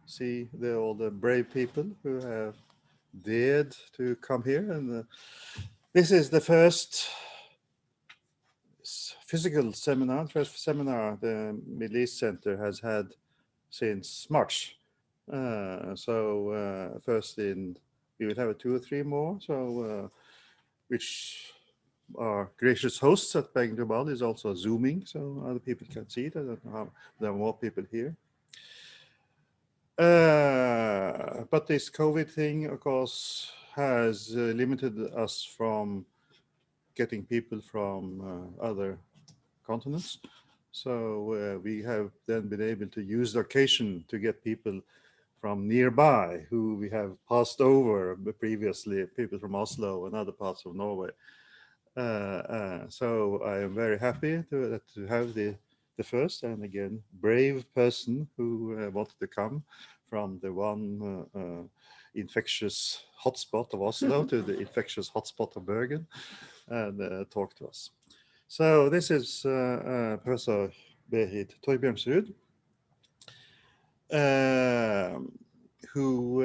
see all the brave people who have dared to come here. And this is the first physical seminar, first seminar the Middle East Center has had since March. First we will have 2 or 3 more. Which our gracious hosts at Bergen Global is also zooming, so other people can see it. I don't know how there are more people here. But this COVID thing, of course, has limited us from getting people from other continents. So we have then been able to use the occasion to get people from nearby who we have passed over previously, people from Oslo and other parts of Norway. So I am very happy to have the first and again brave person who wanted to come from the one infectious hotspot of Oslo to the infectious hotspot of Bergen and talk to us. So this is Professor Berit Torbjørnsrud, who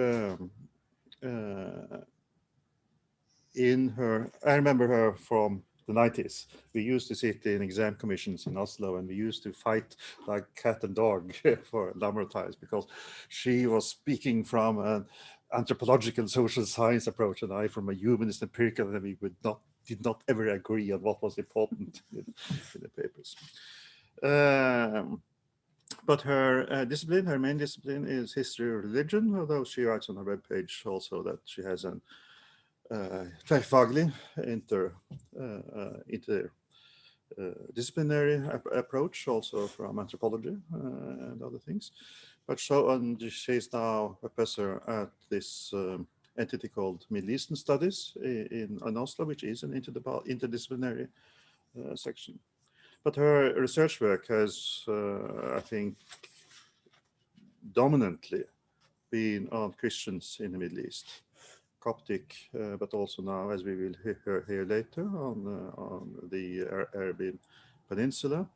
I remember her from the 90s. We used to sit in exam commissions in Oslo, and we used to fight like cat and dog for a number of times because she was speaking from an anthropological social science approach, and I from a humanist empirical, and we did not ever agree on what was important in the papers. But her discipline, her main discipline, is history of religion, although she writes on her webpage also that she has an tverrfaglig interdisciplinary approach also from anthropology and other things. But she's now a professor at this entity called Middle Eastern Studies in Oslo, which is an interdisciplinary section. But her research work has, I think, dominantly been on Christians in the Middle East. Coptic, but also now, as we will hear later, on the Arabian Peninsula.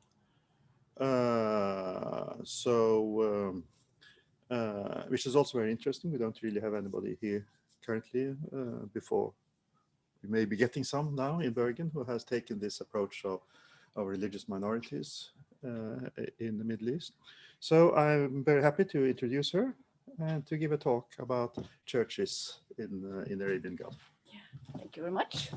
Which is also very interesting. We don't really have anybody here currently. Before we may be getting some now in Bergen who has taken this approach of religious minorities in the Middle East. So I'm very happy to introduce her and to give a talk about churches in the Arabian Gulf. Yeah, thank you very much.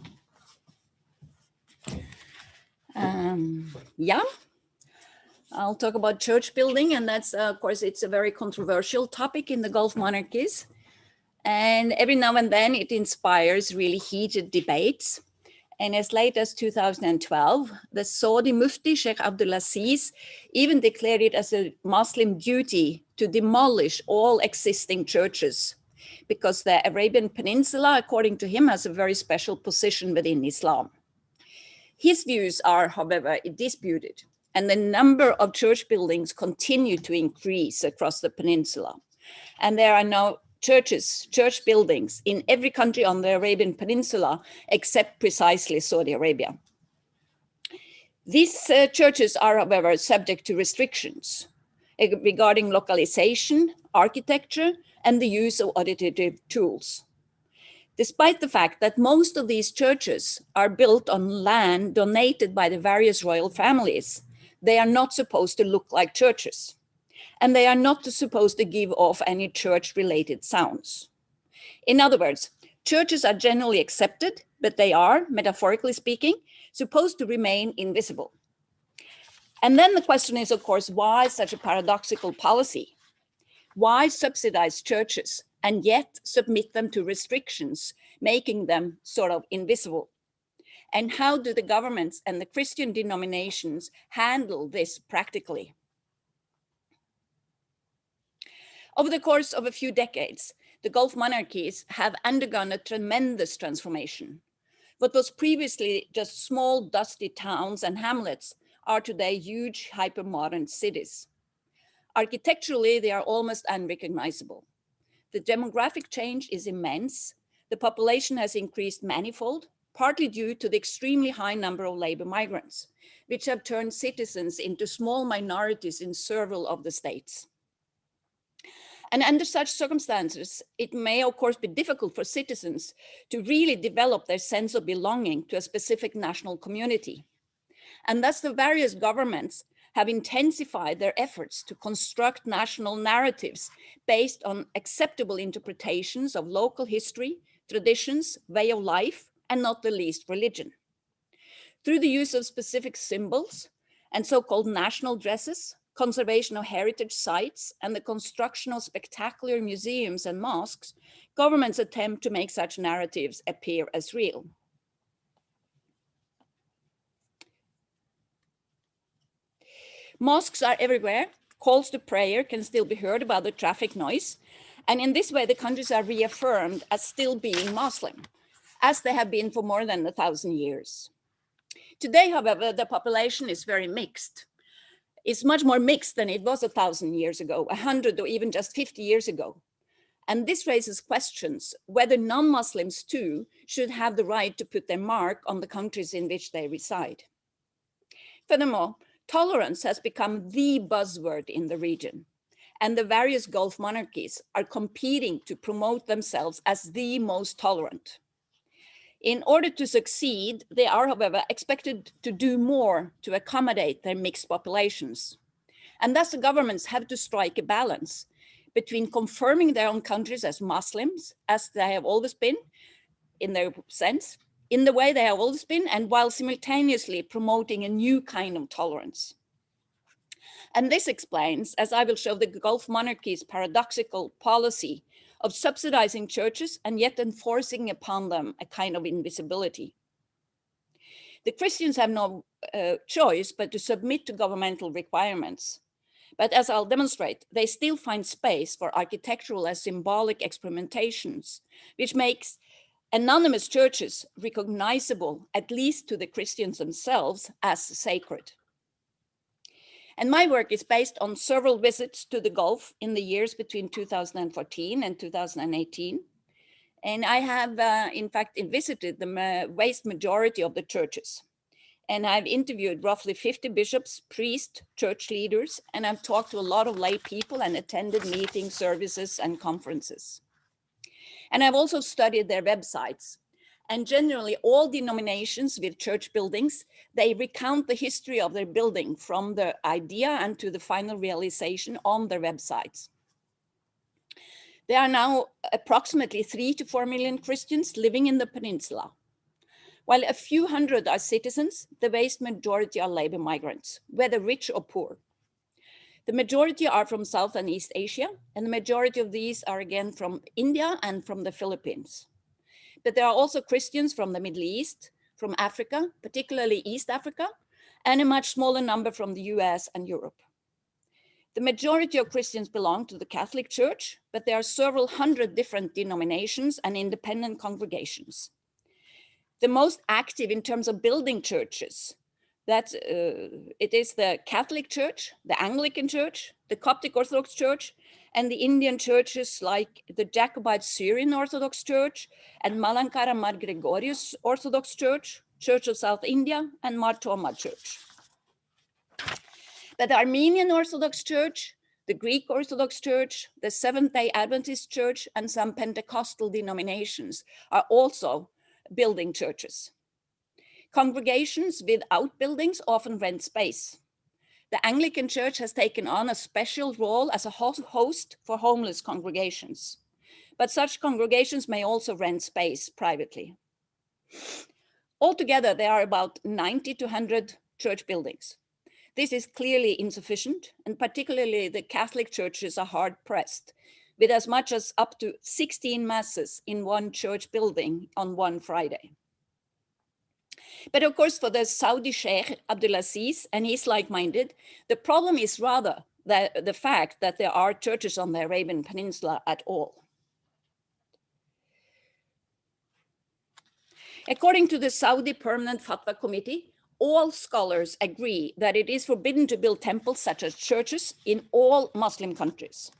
I'll talk about church building, and that's, of course, it's a very controversial topic in the Gulf monarchies. And every now and then it inspires really heated debates. And as late as 2012, the Saudi Mufti Sheikh Abdulaziz even declared it as a Muslim duty to demolish all existing churches because the Arabian Peninsula, according to him, has a very special position within Islam. His views are, however, disputed, and the number of church buildings continue to increase across the peninsula. And there are now church buildings in every country on the Arabian Peninsula, except precisely Saudi Arabia. These churches are, however, subject to restrictions regarding localization, architecture, and the use of auditive tools. Despite the fact that most of these churches are built on land donated by the various royal families, they are not supposed to look like churches. And they are not supposed to give off any church-related sounds. In other words, churches are generally accepted, but they are, metaphorically speaking, supposed to remain invisible. And then the question is, of course, why such a paradoxical policy? Why subsidize churches and yet submit them to restrictions, making them sort of invisible? And how do the governments and the Christian denominations handle this practically? Over the course of a few decades, the Gulf monarchies have undergone a tremendous transformation. What was previously just small, dusty towns and hamlets are today huge, hyper-modern cities. Architecturally, they are almost unrecognizable. The demographic change is immense. The population has increased manifold, partly due to the extremely high number of labor migrants, which have turned citizens into small minorities in several of the states. And under such circumstances, it may, of course, be difficult for citizens to really develop their sense of belonging to a specific national community. And thus the various governments have intensified their efforts to construct national narratives based on acceptable interpretations of local history, traditions, way of life, and not the least religion. Through the use of specific symbols and so-called national dresses, conservation of heritage sites, and the construction of spectacular museums and mosques, governments attempt to make such narratives appear as real. Mosques are everywhere. Calls to prayer can still be heard above the traffic noise. And in this way, the countries are reaffirmed as still being Muslim, as they have been for more than 1,000 years. Today, however, the population is very mixed. It's much more mixed than it was 1,000 years ago, 100 or even just 50 years ago. And this raises questions whether non-Muslims too should have the right to put their mark on the countries in which they reside. Furthermore, tolerance has become the buzzword in the region, and the various Gulf monarchies are competing to promote themselves as the most tolerant. In order to succeed, they are, however, expected to do more to accommodate their mixed populations. And thus the governments have to strike a balance between confirming their own countries as Muslims, as they have always been, in their sense, in the way they have always been, and while simultaneously promoting a new kind of tolerance. And this explains, as I will show, the Gulf monarchies' paradoxical policy of subsidizing churches and yet enforcing upon them a kind of invisibility. The Christians have no choice but to submit to governmental requirements. But as I'll demonstrate, they still find space for architectural and symbolic experimentations, which makes anonymous churches recognizable, at least to the Christians themselves, as sacred. And my work is based on several visits to the Gulf in the years between 2014 and 2018. And I have, in fact, visited the vast majority of the churches. And I've interviewed roughly 50 bishops, priests, church leaders, and I've talked to a lot of lay people and attended meetings, services, and conferences. And I've also studied their websites. And generally, all denominations with church buildings, they recount the history of their building from the idea and to the final realization on their websites. There are now approximately 3 to 4 million Christians living in the peninsula. While a few hundred are citizens, the vast majority are labor migrants, whether rich or poor. The majority are from South and East Asia, and the majority of these are again from India and from the Philippines. But there are also Christians from the Middle East, from Africa, particularly East Africa, and a much smaller number from the US and Europe. The majority of Christians belong to the Catholic Church, but there are several hundred different denominations and independent congregations. The most active in terms of building churches, it is the Catholic Church, the Anglican Church, the Coptic Orthodox Church, and the Indian churches like the Jacobite Syrian Orthodox Church and Malankara Mar Gregorius Orthodox Church, Church of South India, and Mar Thoma Church. But the Armenian Orthodox Church, the Greek Orthodox Church, the Seventh-day Adventist Church, and some Pentecostal denominations are also building churches. Congregations without buildings often rent space. The Anglican Church has taken on a special role as a host for homeless congregations, but such congregations may also rent space privately. Altogether, there are about 90 to 100 church buildings. This is clearly insufficient, and particularly the Catholic churches are hard pressed, with as much as up to 16 masses in one church building on one Friday. But of course, for the Saudi Sheikh Abdulaziz and his like-minded, the problem is rather the fact that there are churches on the Arabian Peninsula at all. According to the Saudi Permanent Fatwa Committee, all scholars agree that it is forbidden to build temples such as churches in all Muslim countries.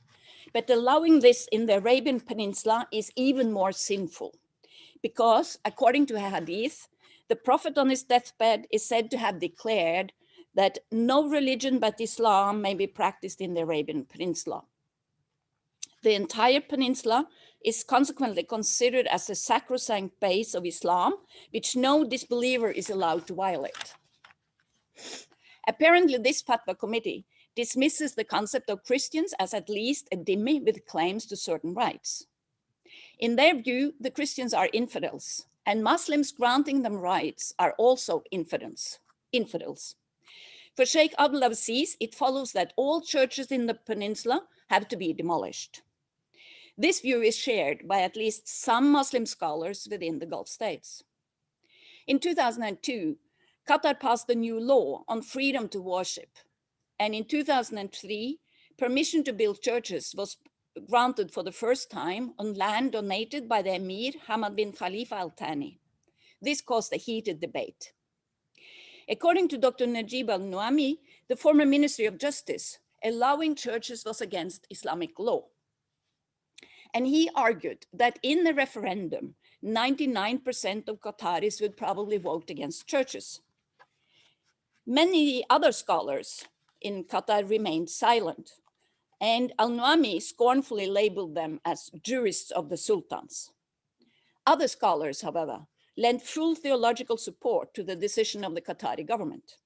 But allowing this in the Arabian Peninsula is even more sinful because, according to a hadith, the Prophet on his deathbed is said to have declared that no religion but Islam may be practiced in the Arabian Peninsula. The entire peninsula is consequently considered as the sacrosanct base of Islam, which no disbeliever is allowed to violate. Apparently, this fatwa committee dismisses the concept of Christians as at least a dhimmi with claims to certain rights. In their view, the Christians are infidels, and Muslims granting them rights are also infidels. For Sheikh Abdul Aziz, it follows that all churches in the peninsula have to be demolished. This view is shared by at least some Muslim scholars within the Gulf states. In 2002, Qatar passed a new law on freedom to worship. And in 2003, permission to build churches was granted for the first time on land donated by the Emir Hamad bin Khalifa Al Thani. This caused a heated debate. According to Dr. Najib Al Nuami, the former Ministry of Justice, allowing churches was against Islamic law. And he argued that in the referendum, 99% of Qataris would probably vote against churches. Many other scholars in Qatar remained silent, and Al-Nuami scornfully labeled them as jurists of the sultans. Other scholars, however, lent full theological support to the decision of the Qatari government.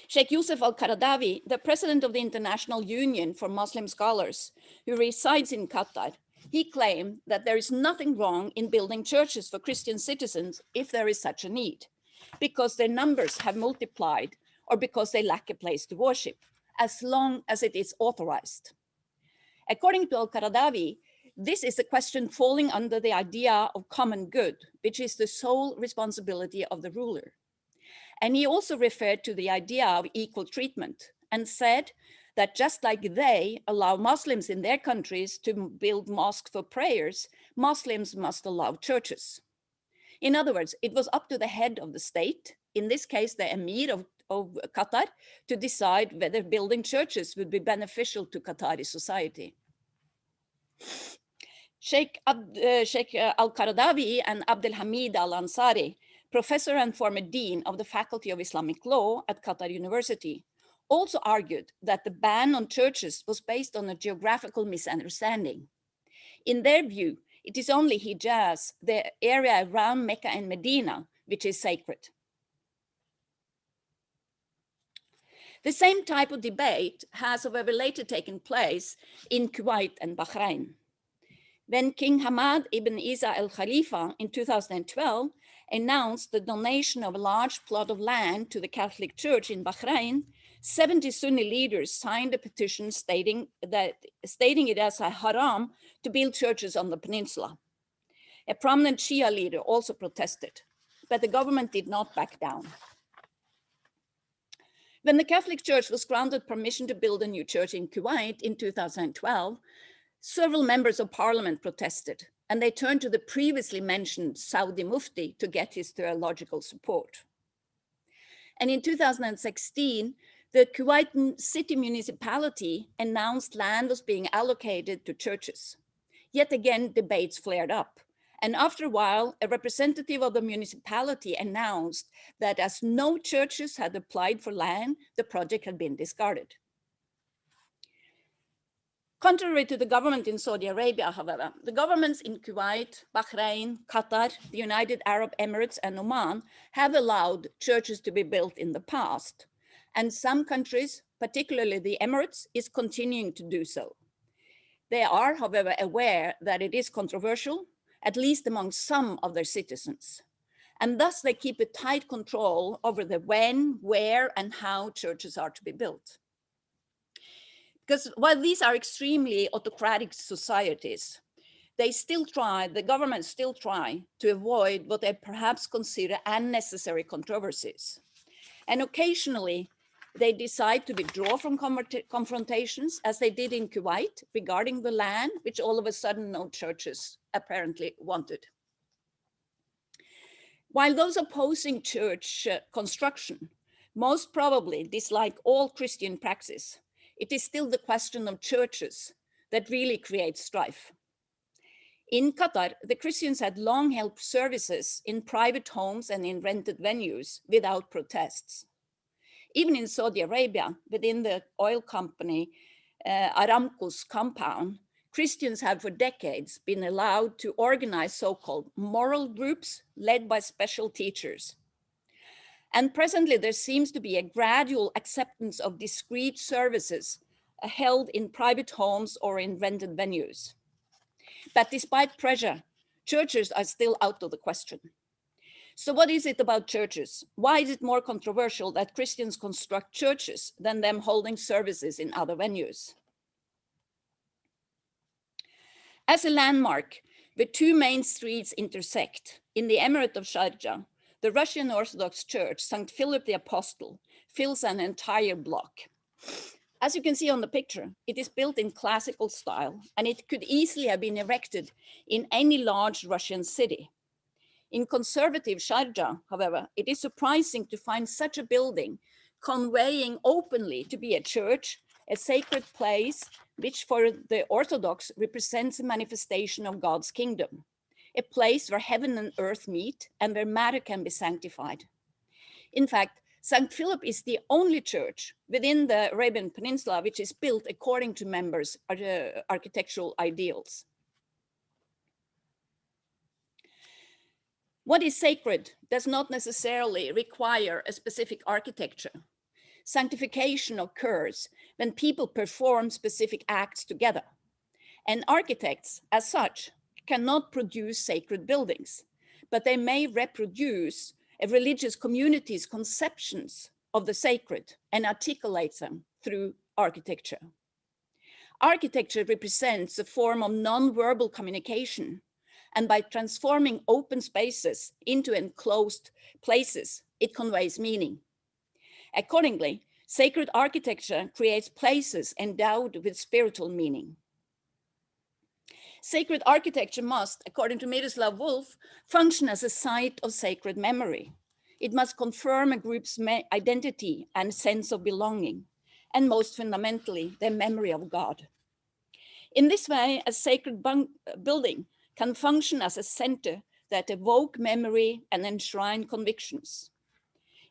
Sheikh Youssef Al-Qaradawi, the president of the International Union for Muslim Scholars, who resides in Qatar, he claimed that there is nothing wrong in building churches for Christian citizens if there is such a need, because their numbers have multiplied or because they lack a place to worship, as long as it is authorized. According to Al-Qaradawi, this is a question falling under the idea of common good, which is the sole responsibility of the ruler. And he also referred to the idea of equal treatment and said that just like they allow Muslims in their countries to build mosques for prayers, Muslims must allow churches. In other words, it was up to the head of the state, in this case, the Emir of Qatar, to decide whether building churches would be beneficial to Qatari society. Sheikh Al-Qaradawi and Abdel Hamid Al-Ansari, professor and former dean of the Faculty of Islamic Law at Qatar University, also argued that the ban on churches was based on a geographical misunderstanding. In their view, it is only Hijaz, the area around Mecca and Medina, which is sacred. The same type of debate has, however, later taken place in Kuwait and Bahrain. When King Hamad ibn Isa al-Khalifa in 2012 announced the donation of a large plot of land to the Catholic Church in Bahrain, 70 Sunni leaders signed a petition stating it as a haram to build churches on the peninsula. A prominent Shia leader also protested, but the government did not back down. When the Catholic Church was granted permission to build a new church in Kuwait in 2012, several members of parliament protested, and they turned to the previously mentioned Saudi Mufti to get his theological support. And in 2016, the Kuwait city municipality announced land was being allocated to churches. Yet again, debates flared up. And after a while, a representative of the municipality announced that as no churches had applied for land, the project had been discarded. Contrary to the government in Saudi Arabia, however, the governments in Kuwait, Bahrain, Qatar, the United Arab Emirates, and Oman have allowed churches to be built in the past. And some countries, particularly the Emirates, is continuing to do so. They are, however, aware that it is controversial, at least among some of their citizens. And thus they keep a tight control over the when, where, and how churches are to be built. Because while these are extremely autocratic societies, the governments still try to avoid what they perhaps consider unnecessary controversies. And occasionally, they decide to withdraw from confrontations, as they did in Kuwait regarding the land, which all of a sudden no churches apparently wanted. While those opposing church construction most probably dislike all Christian praxis, it is still the question of churches that really creates strife. In Qatar, the Christians had long held services in private homes and in rented venues without protests. Even in Saudi Arabia, within the oil company Aramco's compound, Christians have for decades been allowed to organize so-called moral groups led by special teachers. And presently, there seems to be a gradual acceptance of discrete services held in private homes or in rented venues. But despite pressure, churches are still out of the question. So what is it about churches? Why is it more controversial that Christians construct churches than them holding services in other venues? As a landmark, where two main streets intersect in the Emirate of Sharjah, the Russian Orthodox Church, St. Philip the Apostle, fills an entire block. As you can see on the picture, it is built in classical style, and it could easily have been erected in any large Russian city. In conservative Sharjah, however, it is surprising to find such a building conveying openly to be a church, a sacred place, which for the Orthodox represents a manifestation of God's kingdom, a place where heaven and earth meet and where matter can be sanctified. In fact, St. Philip is the only church within the Arabian Peninsula which is built according to members' architectural ideals. What is sacred does not necessarily require a specific architecture. Sanctification occurs when people perform specific acts together. And architects, as such, cannot produce sacred buildings, but they may reproduce a religious community's conceptions of the sacred and articulate them through architecture. Architecture represents a form of non-verbal communication, and by transforming open spaces into enclosed places, it conveys meaning. Accordingly, sacred architecture creates places endowed with spiritual meaning. Sacred architecture must, according to Miroslav Volf, function as a site of sacred memory. It must confirm a group's identity and sense of belonging, and most fundamentally, their memory of God. In this way, a sacred building can function as a center that evoke memory and enshrine convictions.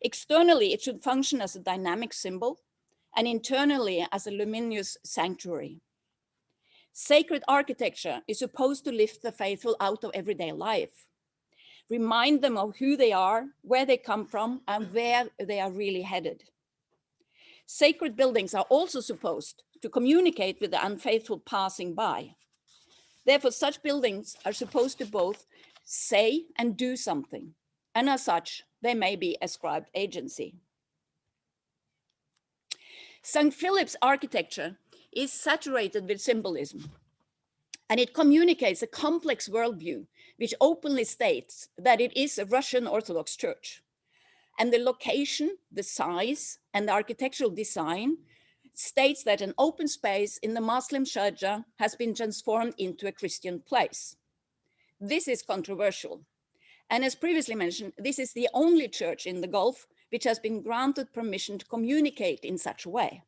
Externally, it should function as a dynamic symbol, and internally as a luminous sanctuary. Sacred architecture is supposed to lift the faithful out of everyday life, remind them of who they are, where they come from, and where they are really headed. Sacred buildings are also supposed to communicate with the unfaithful passing by. Therefore, such buildings are supposed to both say and do something, and as such, they may be ascribed agency. St. Philip's architecture is saturated with symbolism, and it communicates a complex worldview which openly states that it is a Russian Orthodox church. And the location, the size, and the architectural design states that an open space in the Muslim Sharjah has been transformed into a Christian place. This is controversial. And as previously mentioned, this is the only church in the Gulf which has been granted permission to communicate in such a way.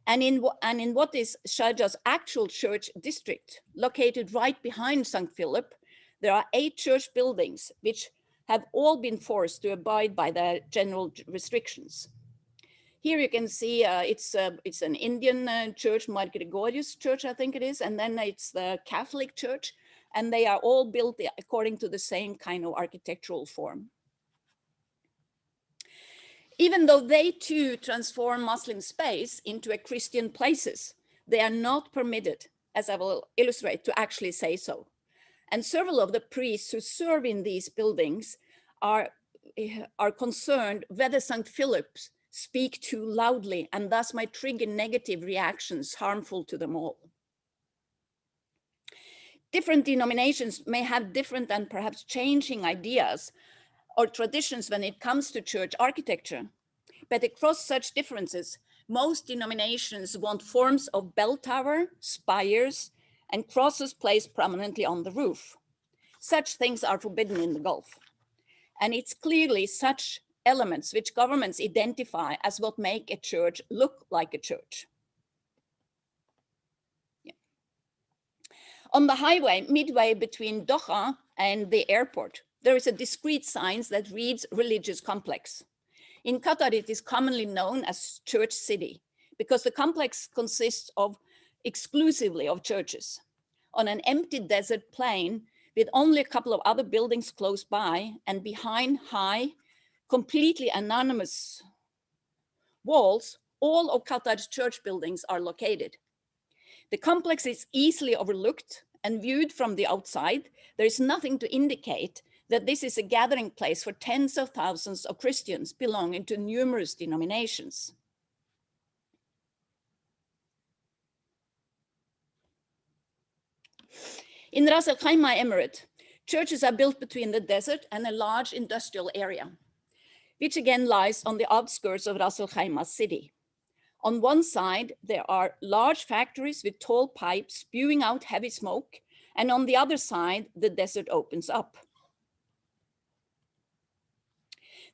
And in what is Sharjah's actual church district, located right behind St. Philip, there are 8 church buildings which have all been forced to abide by the general restrictions. Here you can see it's an Indian church, Mar Gregorius church, I think it is, and then it's the Catholic church, and they are all built according to the same kind of architectural form. Even though they too transform Muslim space into a Christian places, they are not permitted, as I will illustrate, to actually say so. And several of the priests who serve in these buildings are concerned whether St. Philip's speak too loudly and thus might trigger negative reactions harmful to them all. Different denominations may have different and perhaps changing ideas or traditions when it comes to church architecture. But across such differences, most denominations want forms of bell tower, spires, and crosses placed prominently on the roof. Such things are forbidden in the Gulf. And it's clearly such elements which governments identify as what make a church look like a church. Yeah. On the highway, midway between Doha and the airport, there is a discrete sign that reads religious complex. In Qatar, it is commonly known as Church City because the complex consists of exclusively of churches on an empty desert plain with only a couple of other buildings close by, and behind high, completely anonymous walls, all of Qatar's church buildings are located. The complex is easily overlooked, and viewed from the outside, there is nothing to indicate that this is a gathering place for tens of thousands of Christians belonging to numerous denominations. In Ras Al Khaimah Emirate, churches are built between the desert and a large industrial area, which again lies on the outskirts of Ras Al Khaimah city. On one side, there are large factories with tall pipes spewing out heavy smoke, and on the other side, the desert opens up.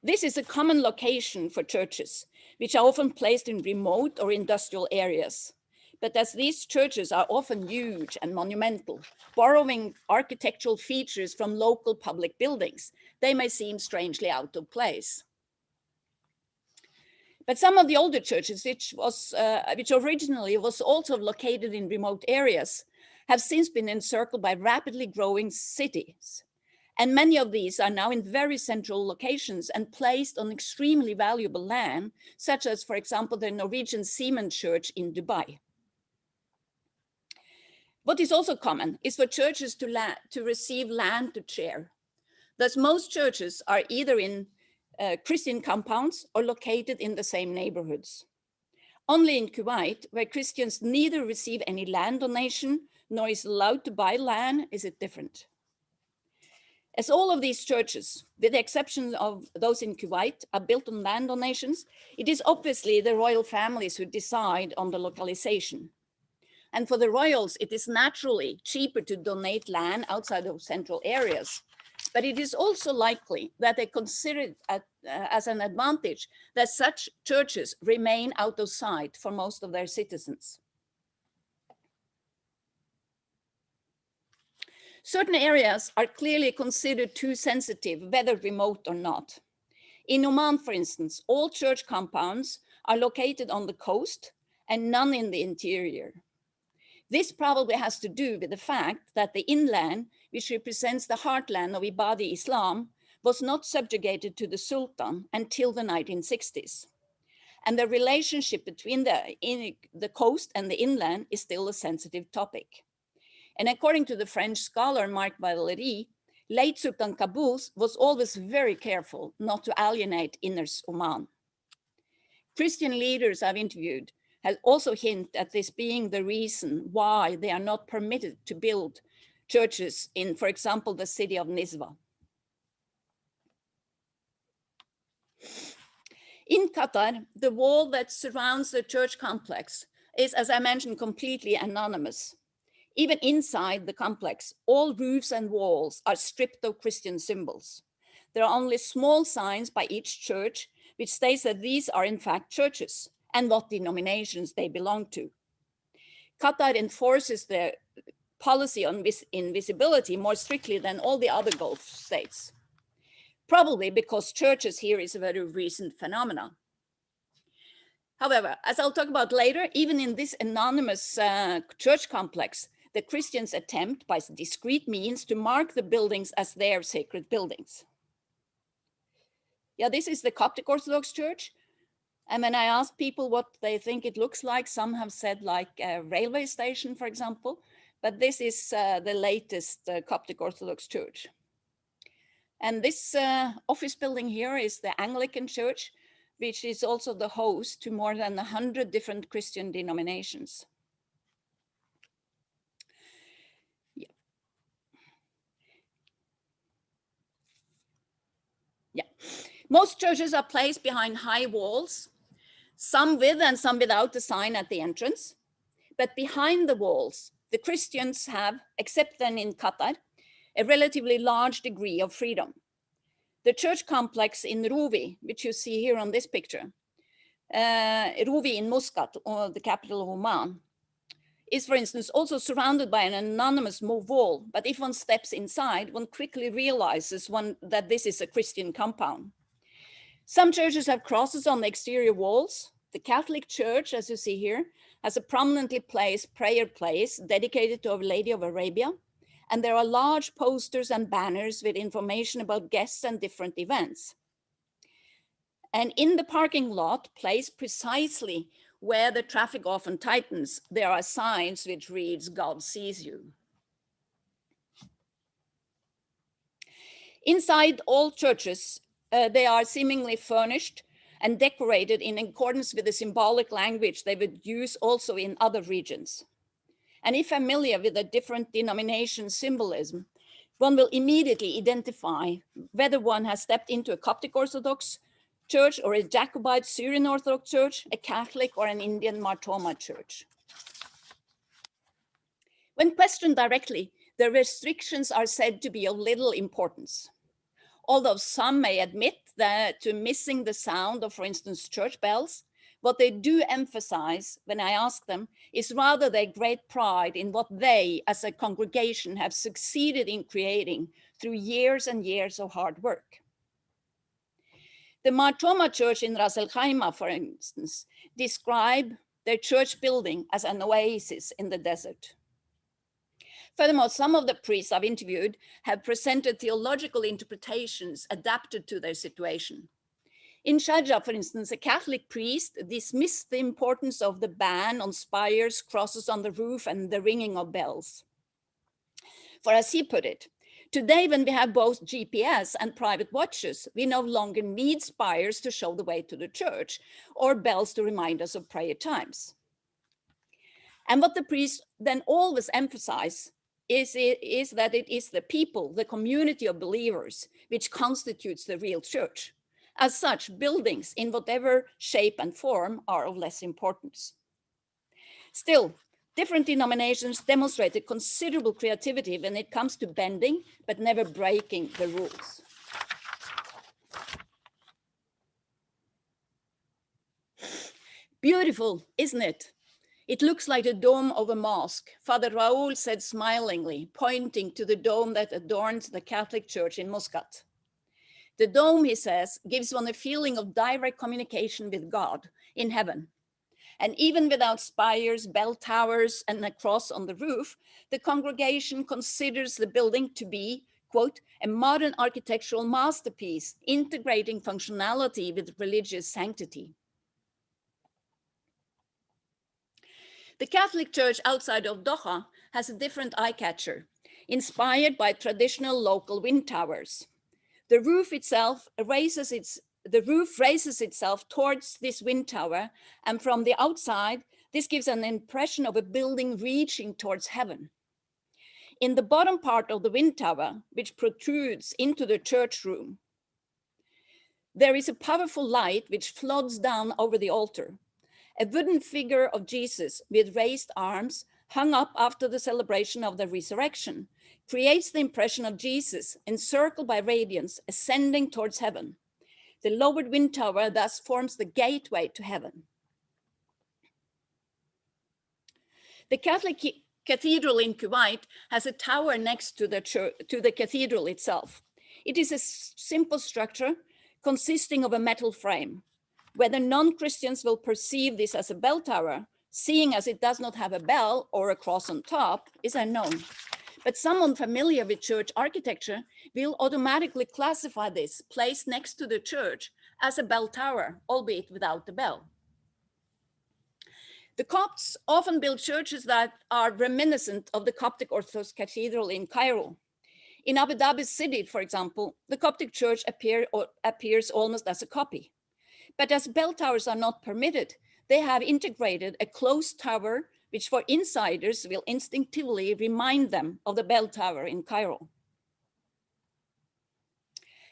This is a common location for churches, which are often placed in remote or industrial areas. But as these churches are often huge and monumental, borrowing architectural features from local public buildings, they may seem strangely out of place. But some of the older churches, which originally was also located in remote areas, have since been encircled by rapidly growing cities. And many of these are now in very central locations and placed on extremely valuable land, such as, for example, the Norwegian Seaman Church in Dubai. What is also common is for churches to receive land to share. Thus, most churches are either in Christian compounds or located in the same neighborhoods. Only in Kuwait, where Christians neither receive any land donation nor is allowed to buy land, is it different. As all of these churches, with the exception of those in Kuwait, are built on land donations, it is obviously the royal families who decide on the localization. And for the royals, it is naturally cheaper to donate land outside of central areas. But it is also likely that they consider it as an advantage that such churches remain out of sight for most of their citizens. Certain areas are clearly considered too sensitive, whether remote or not. In Oman, for instance, all church compounds are located on the coast and none in the interior. This probably has to do with the fact that the inland, which represents the heartland of Ibadi Islam, was not subjugated to the Sultan until the 1960s. And the relationship between the coast and the inland is still a sensitive topic. And according to the French scholar Marc Valéry, late Sultan Qaboos was always very careful not to alienate inner Oman. Christian leaders I've interviewed has also hinted at this being the reason why they are not permitted to build churches in, for example, the city of Nizwa. In Qatar, the wall that surrounds the church complex is, as I mentioned, completely anonymous. Even inside the complex, all roofs and walls are stripped of Christian symbols. There are only small signs by each church which states that these are in fact churches and what denominations they belong to. Qatar enforces the policy on invisibility more strictly than all the other Gulf states, probably because churches here is a very recent phenomenon. However, as I'll talk about later, even in this anonymous church complex, the Christians attempt by discreet means to mark the buildings as their sacred buildings. Yeah, this is the Coptic Orthodox Church. And when I ask people what they think it looks like, some have said like a railway station, for example, but this is the latest Coptic Orthodox Church. And this office building here is the Anglican Church, which is also the host to more than 100 different Christian denominations. Yeah. Most churches are placed behind high walls, some with and some without a sign at the entrance. But behind the walls, the Christians have, except then in Qatar, a relatively large degree of freedom. The church complex in Ruvi, which you see here on this picture, Ruvi in Muscat, or the capital of Oman, is, for instance, also surrounded by an anonymous wall. But if one steps inside, one quickly realizes that this is a Christian compound. Some churches have crosses on the exterior walls. The Catholic Church, as you see here, has a prominently placed prayer place dedicated to Our Lady of Arabia. And there are large posters and banners with information about guests and different events. And in the parking lot, placed precisely where the traffic often tightens, there are signs which reads, "God sees you." Inside all churches, they are seemingly furnished and decorated in accordance with the symbolic language they would use also in other regions. And if familiar with the different denomination symbolism, one will immediately identify whether one has stepped into a Coptic Orthodox church or a Jacobite Syrian Orthodox church, a Catholic or an Indian Mar Thoma church. When questioned directly, the restrictions are said to be of little importance. Although some may admit that to missing the sound of, for instance, church bells, what they do emphasize when I ask them is rather their great pride in what they as a congregation have succeeded in creating through years and years of hard work. The Mar Thoma church in Ras El Khaimah, for instance, describe their church building as an oasis in the desert. Furthermore, some of the priests I've interviewed have presented theological interpretations adapted to their situation. In Sharjah, for instance, a Catholic priest dismissed the importance of the ban on spires, crosses on the roof, and the ringing of bells. For as he put it, today when we have both GPS and private watches, we no longer need spires to show the way to the church or bells to remind us of prayer times. And what the priests then always emphasize is that it is the people, the community of believers, which constitutes the real church. As such, buildings in whatever shape and form are of less importance. Still, different denominations demonstrated considerable creativity when it comes to bending, but never breaking the rules. Beautiful, isn't it? It looks like the dome of a mosque, Father Raoul said smilingly, pointing to the dome that adorns the Catholic Church in Muscat. The dome, he says, gives one a feeling of direct communication with God in heaven. And even without spires, bell towers, and a cross on the roof, the congregation considers the building to be, quote, a modern architectural masterpiece, integrating functionality with religious sanctity. The Catholic Church outside of Doha has a different eye-catcher, inspired by traditional local wind towers. The roof raises itself towards this wind tower, and from the outside, this gives an impression of a building reaching towards heaven. In the bottom part of the wind tower, which protrudes into the church room, there is a powerful light which floods down over the altar. A wooden figure of Jesus with raised arms, hung up after the celebration of the resurrection, creates the impression of Jesus encircled by radiance ascending towards heaven. The lowered wind tower thus forms the gateway to heaven. The Catholic Cathedral in Kuwait has a tower next to the cathedral itself. It is a simple structure consisting of a metal frame. Whether non-Christians will perceive this as a bell tower, seeing as it does not have a bell or a cross on top, is unknown. But someone familiar with church architecture will automatically classify this placed next to the church as a bell tower, albeit without the bell. The Copts often build churches that are reminiscent of the Coptic Orthodox Cathedral in Cairo. In Abu Dhabi city, for example, the Coptic church appears almost as a copy. But as bell towers are not permitted, they have integrated a closed tower, which for insiders will instinctively remind them of the bell tower in Cairo.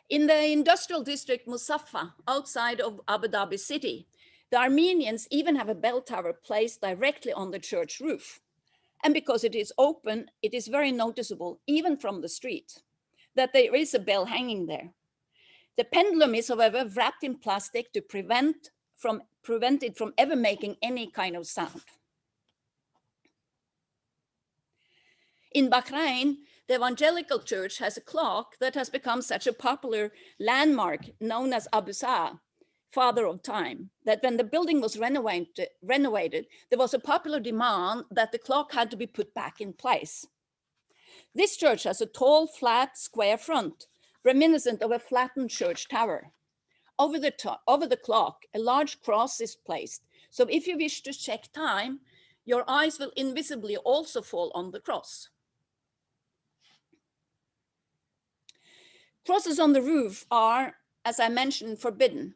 In the industrial district Musaffa, outside of Abu Dhabi city, the Armenians even have a bell tower placed directly on the church roof. And because it is open, it is very noticeable, even from the street, that there is a bell hanging there. The pendulum is, however, wrapped in plastic to prevent it from ever making any kind of sound. In Bahrain, The evangelical church has a clock that has become such a popular landmark known as Abu Sa, Father of Time, that when the building was renovated, there was a popular demand that the clock had to be put back in place. This church has a tall, flat, square front, reminiscent of a flattened church tower. Over the clock, a large cross is placed. So if you wish to check time, your eyes will invisibly also fall on the cross. Crosses on the roof are, as I mentioned, forbidden,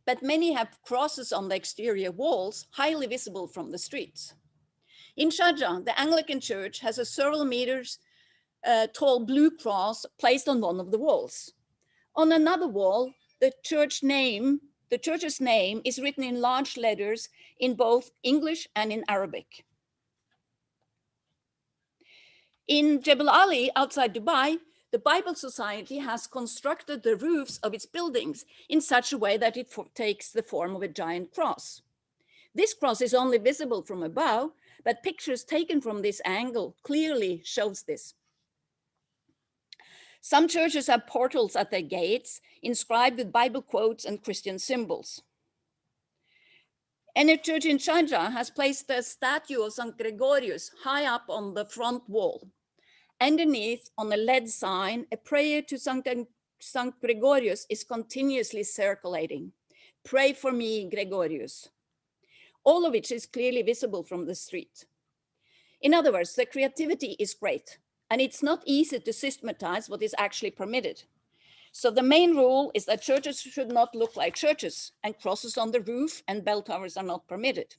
but many have crosses on the exterior walls, highly visible from the streets. In Sharjah, the Anglican Church has a several meters tall blue cross placed on one of the walls. On another wall, the church's name is written in large letters in both English and in Arabic. In Jebel Ali, outside Dubai, the Bible Society has constructed the roofs of its buildings in such a way that it takes the form of a giant cross. This cross is only visible from above, but pictures taken from this angle clearly shows this. Some churches have portals at their gates inscribed with Bible quotes and Christian symbols. And a church in Sharjah has placed a statue of St. Gregorius high up on the front wall. Underneath, on a lead sign, a prayer to St. Gregorius is continuously circulating. Pray for me, Gregorius. All of which is clearly visible from the street. In other words, the creativity is great, and it's not easy to systematize what is actually permitted. So the main rule is that churches should not look like churches, and crosses on the roof and bell towers are not permitted.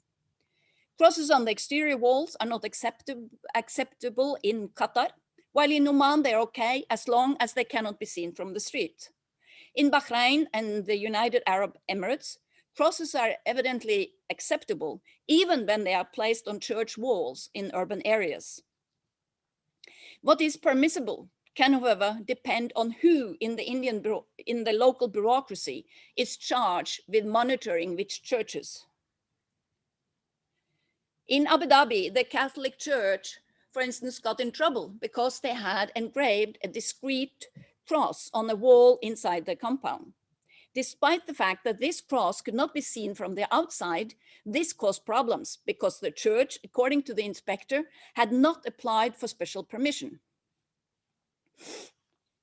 Crosses on the exterior walls are not acceptable in Qatar, while in Oman they're okay as long as they cannot be seen from the street. In Bahrain and the United Arab Emirates, crosses are evidently acceptable, even when they are placed on church walls in urban areas. What is permissible can, however, depend on who in the local bureaucracy is charged with monitoring which churches. In Abu Dhabi, the Catholic Church, for instance, got in trouble because they had engraved a discreet cross on a wall inside the compound. Despite the fact that this cross could not be seen from the outside, this caused problems because the church, according to the inspector, had not applied for special permission.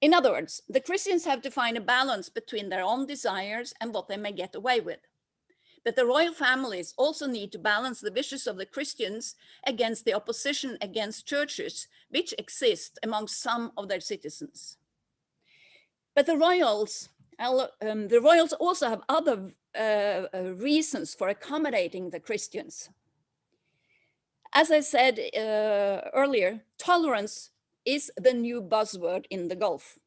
In other words, the Christians have to find a balance between their own desires and what they may get away with. But the royal families also need to balance the wishes of the Christians against the opposition against churches which exist among some of their citizens. But the royals also have other reasons for accommodating the Christians. As I said earlier, tolerance is the new buzzword in the Gulf,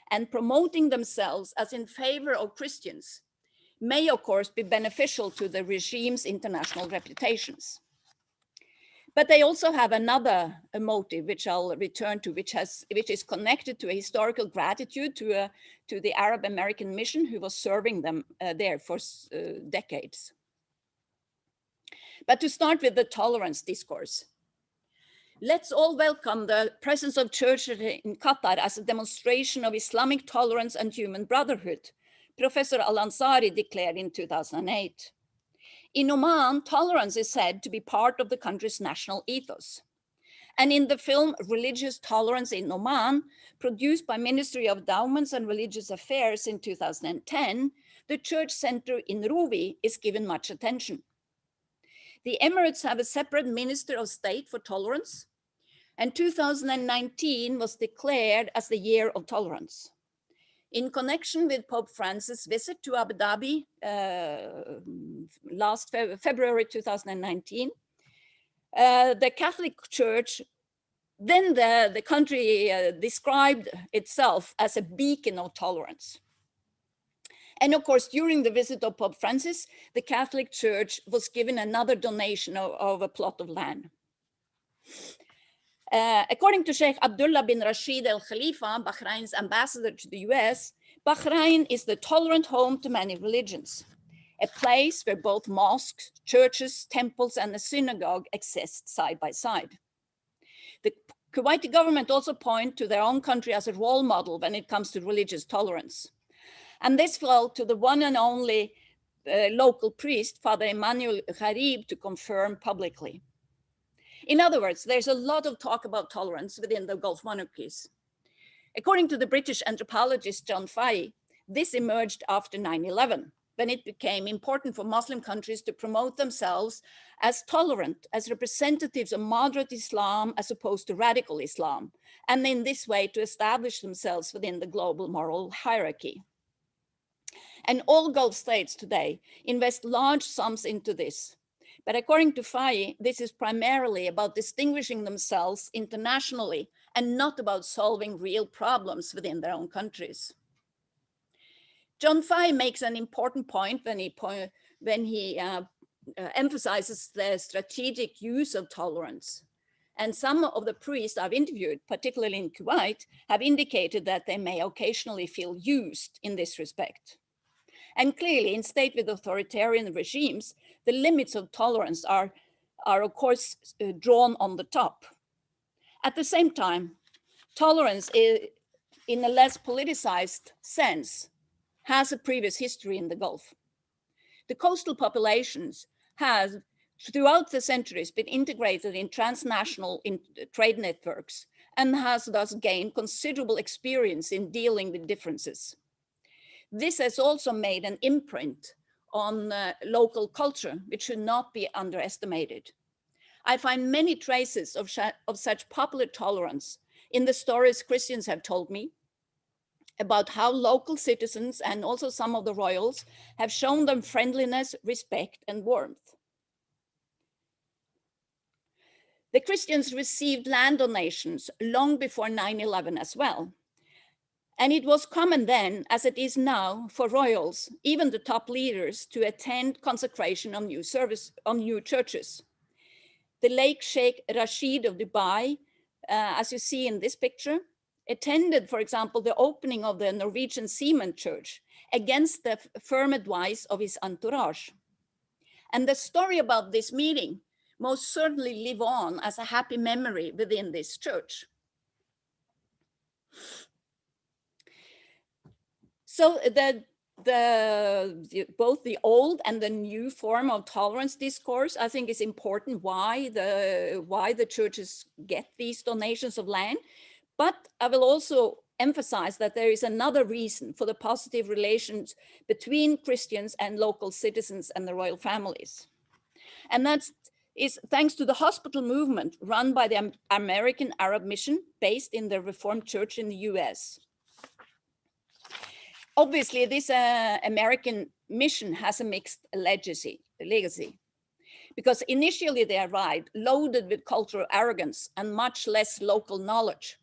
and promoting themselves as in favor of Christians may, of course, be beneficial to the regime's international reputations. But they also have another motive, which I'll return to, which is connected to a historical gratitude to the Arab American mission who was serving them there for decades. But to start with the tolerance discourse, let's all welcome the presence of churches in Qatar as a demonstration of Islamic tolerance and human brotherhood, Professor Al-Ansari declared in 2008. In Oman, tolerance is said to be part of the country's national ethos. And in the film Religious Tolerance in Oman, produced by Ministry of Endowments and Religious Affairs in 2010, the church center in Ruvi is given much attention. The Emirates have a separate Minister of State for Tolerance, and 2019 was declared as the Year of Tolerance. In connection with Pope Francis' visit to Abu Dhabi last February 2019, the Catholic Church, then the country described itself as a beacon of tolerance. And of course, during the visit of Pope Francis, the Catholic Church was given another donation of a plot of land. According to Sheikh Abdullah bin Rashid Al Khalifa, Bahrain's ambassador to the US, Bahrain is the tolerant home to many religions, a place where both mosques, churches, temples, and a synagogue exist side by side. The Kuwaiti government also point to their own country as a role model when it comes to religious tolerance. And this fell to the one and only local priest, Father Emmanuel Gharib, to confirm publicly. In other words, there's a lot of talk about tolerance within the Gulf monarchies. According to the British anthropologist John Fahey, this emerged after 9/11, when it became important for Muslim countries to promote themselves as tolerant, as representatives of moderate Islam as opposed to radical Islam, and in this way to establish themselves within the global moral hierarchy. And all Gulf states today invest large sums into this. But according to Fahey, this is primarily about distinguishing themselves internationally and not about solving real problems within their own countries. John Fahey makes an important point when he emphasizes the strategic use of tolerance. And some of the priests I've interviewed, particularly in Kuwait, have indicated that they may occasionally feel used in this respect. And clearly, in states with authoritarian regimes, the limits of tolerance are of course, drawn on the top. At the same time, tolerance in a less politicized sense has a previous history in the Gulf. The coastal populations have, throughout the centuries, been integrated in transnational trade networks and has thus gained considerable experience in dealing with differences. This has also made an imprint on local culture, which should not be underestimated. I find many traces of such popular tolerance in the stories Christians have told me about how local citizens and also some of the royals have shown them friendliness, respect, and warmth. The Christians received land donations long before 9/11 as well. And it was common then, as it is now, for royals, even the top leaders, to attend consecration of new churches. The late Sheikh Rashid of Dubai, as you see in this picture, attended, for example, the opening of the Norwegian Seaman Church against the firm advice of his entourage. And the story about this meeting most certainly live on as a happy memory within this church. So both the old and the new form of tolerance discourse, I think, is important why the churches get these donations of land. But I will also emphasize that there is another reason for the positive relations between Christians and local citizens and the royal families. And that is thanks to the hospital movement run by the American Arab Mission based in the Reformed Church in the US. Obviously, this American mission has a mixed legacy, because initially they arrived loaded with cultural arrogance and much less local knowledge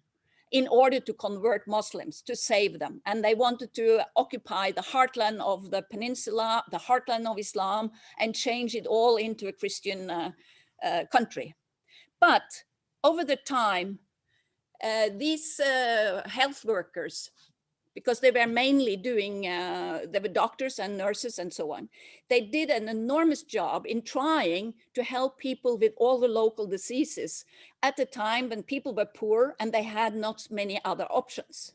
in order to convert Muslims, to save them. And they wanted to occupy the heartland of the Peninsula, the heartland of Islam, and change it all into a Christian country. But over the time, these health workers, because they were mainly doing, they were doctors and nurses and so on. They did an enormous job in trying to help people with all the local diseases at a time when people were poor and they had not many other options.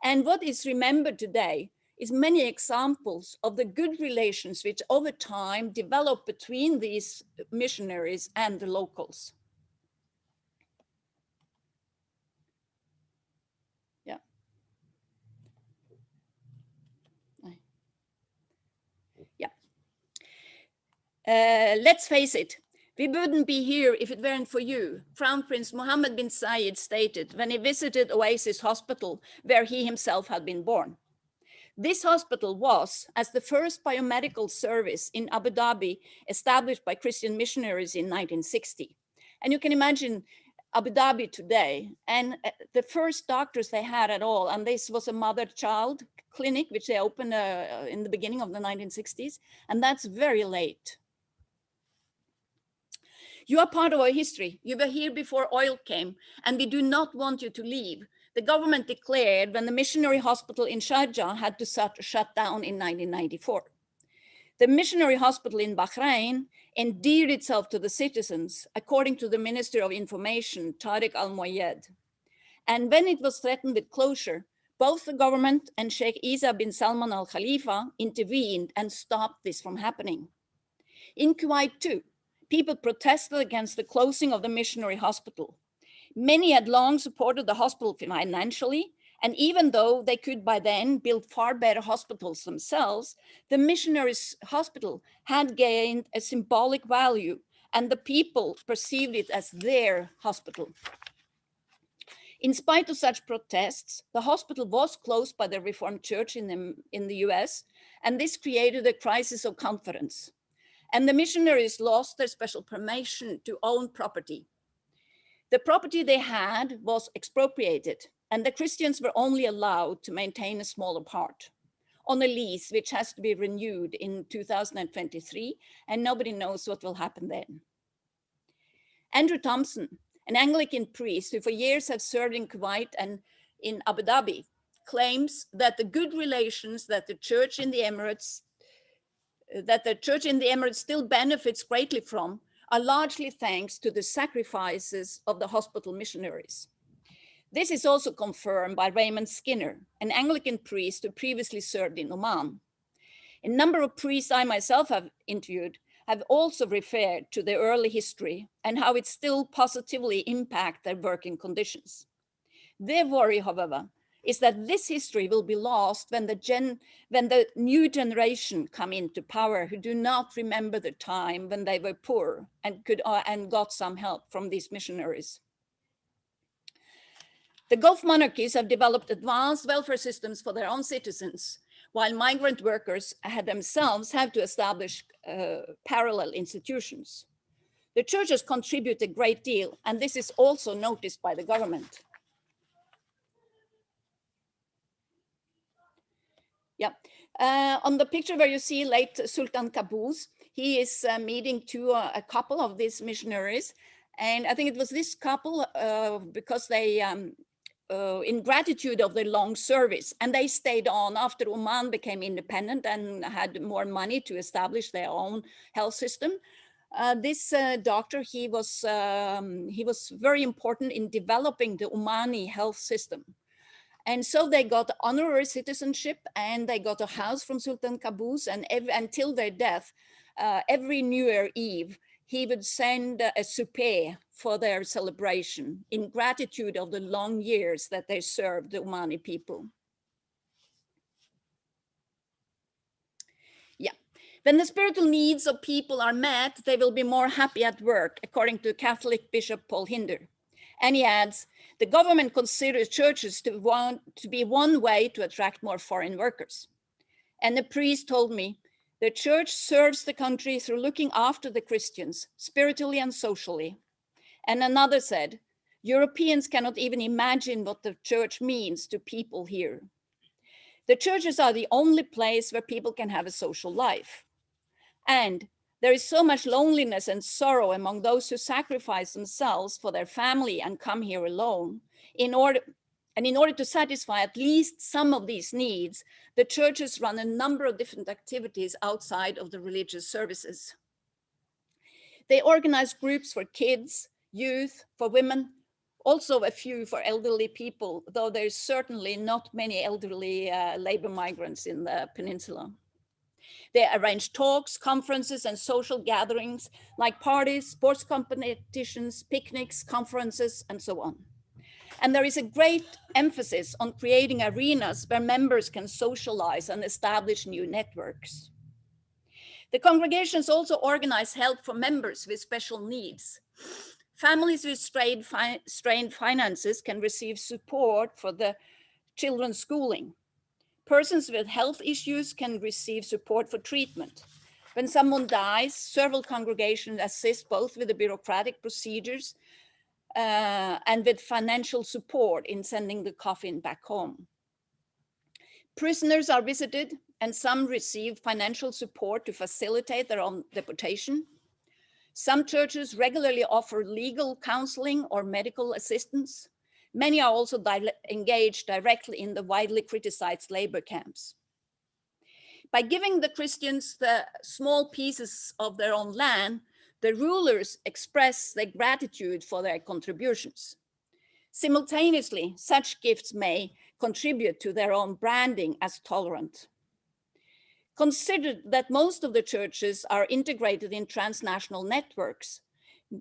And what is remembered today is many examples of the good relations which over time developed between these missionaries and the locals. Let's face it, we wouldn't be here if it weren't for you, Crown Prince Mohammed bin Zayed stated when he visited Oasis Hospital, where he himself had been born. This hospital was, as the first biomedical service in Abu Dhabi, established by Christian missionaries in 1960. And you can imagine Abu Dhabi today, and the first doctors they had at all, and this was a mother-child clinic, which they opened in the beginning of the 1960s, and that's very late. You are part of our history. You were here before oil came, and we do not want you to leave. The government declared when the missionary hospital in Sharjah had to shut down in 1994. The missionary hospital in Bahrain endeared itself to the citizens, according to the Minister of Information, Tariq Al-Moyed. And when it was threatened with closure, both the government and Sheikh Isa bin Salman Al Khalifa intervened and stopped this from happening. In Kuwait too, people protested against the closing of the missionary hospital. Many had long supported the hospital financially, and even though they could by then build far better hospitals themselves, the missionaries' hospital had gained a symbolic value, and the people perceived it as their hospital. In spite of such protests, the hospital was closed by the Reformed Church in the US, and this created a crisis of confidence. And the missionaries lost their special permission to own property. The property they had was expropriated, and the Christians were only allowed to maintain a smaller part on a lease, which has to be renewed in 2023, and nobody knows what will happen then. Andrew Thompson, an Anglican priest who for years has served in Kuwait and in Abu Dhabi, claims that the good relations that the church in the Emirates still benefits greatly from are largely thanks to the sacrifices of the hospital missionaries. This is also confirmed by Raymond Skinner, an Anglican priest who previously served in Oman. A number of priests I myself have interviewed have also referred to their early history and how it still positively impacts their working conditions. Their worry, however, is that this history will be lost when the new generation come into power who do not remember the time when they were poor and got some help from these missionaries. The Gulf monarchies have developed advanced welfare systems for their own citizens, while migrant workers themselves have to establish parallel institutions. The churches contribute a great deal, and this is also noticed by the government. Yeah, on the picture where you see late Sultan Qaboos, he is meeting a couple of these missionaries. And I think it was this couple because they, in gratitude of their long service, and they stayed on after Oman became independent and had more money to establish their own health system. This doctor, he was very important in developing the Omani health system. And so they got honorary citizenship and they got a house from Sultan Qaboos, and until their death, every New Year Eve, he would send a souper for their celebration in gratitude of the long years that they served the Omani people. Yeah, when the spiritual needs of people are met, they will be more happy at work, according to Catholic Bishop Paul Hinder. And he adds, the government considers churches to be one way to attract more foreign workers. And the priest told me, the church serves the country through looking after the Christians, spiritually and socially. And another said, Europeans cannot even imagine what the church means to people here. The churches are the only place where people can have a social life. And there is so much loneliness and sorrow among those who sacrifice themselves for their family and come here alone. In order to satisfy at least some of these needs, the churches run a number of different activities outside of the religious services. They organize groups for kids, youth, for women, also a few for elderly people, though there's certainly not many elderly labor migrants in the peninsula. They arrange talks, conferences, and social gatherings like parties, sports competitions, picnics, conferences, and so on. And there is a great emphasis on creating arenas where members can socialize and establish new networks. The congregations also organize help for members with special needs. Families with strained finances can receive support for the children's schooling. Persons with health issues can receive support for treatment. When someone dies, several congregations assist both with the bureaucratic procedures and with financial support in sending the coffin back home. Prisoners are visited, and some receive financial support to facilitate their own deportation. Some churches regularly offer legal counseling or medical assistance. Many are also engaged directly in the widely criticized labor camps. By giving the Christians the small pieces of their own land, the rulers express their gratitude for their contributions. Simultaneously, such gifts may contribute to their own branding as tolerant. Consider that most of the churches are integrated in transnational networks.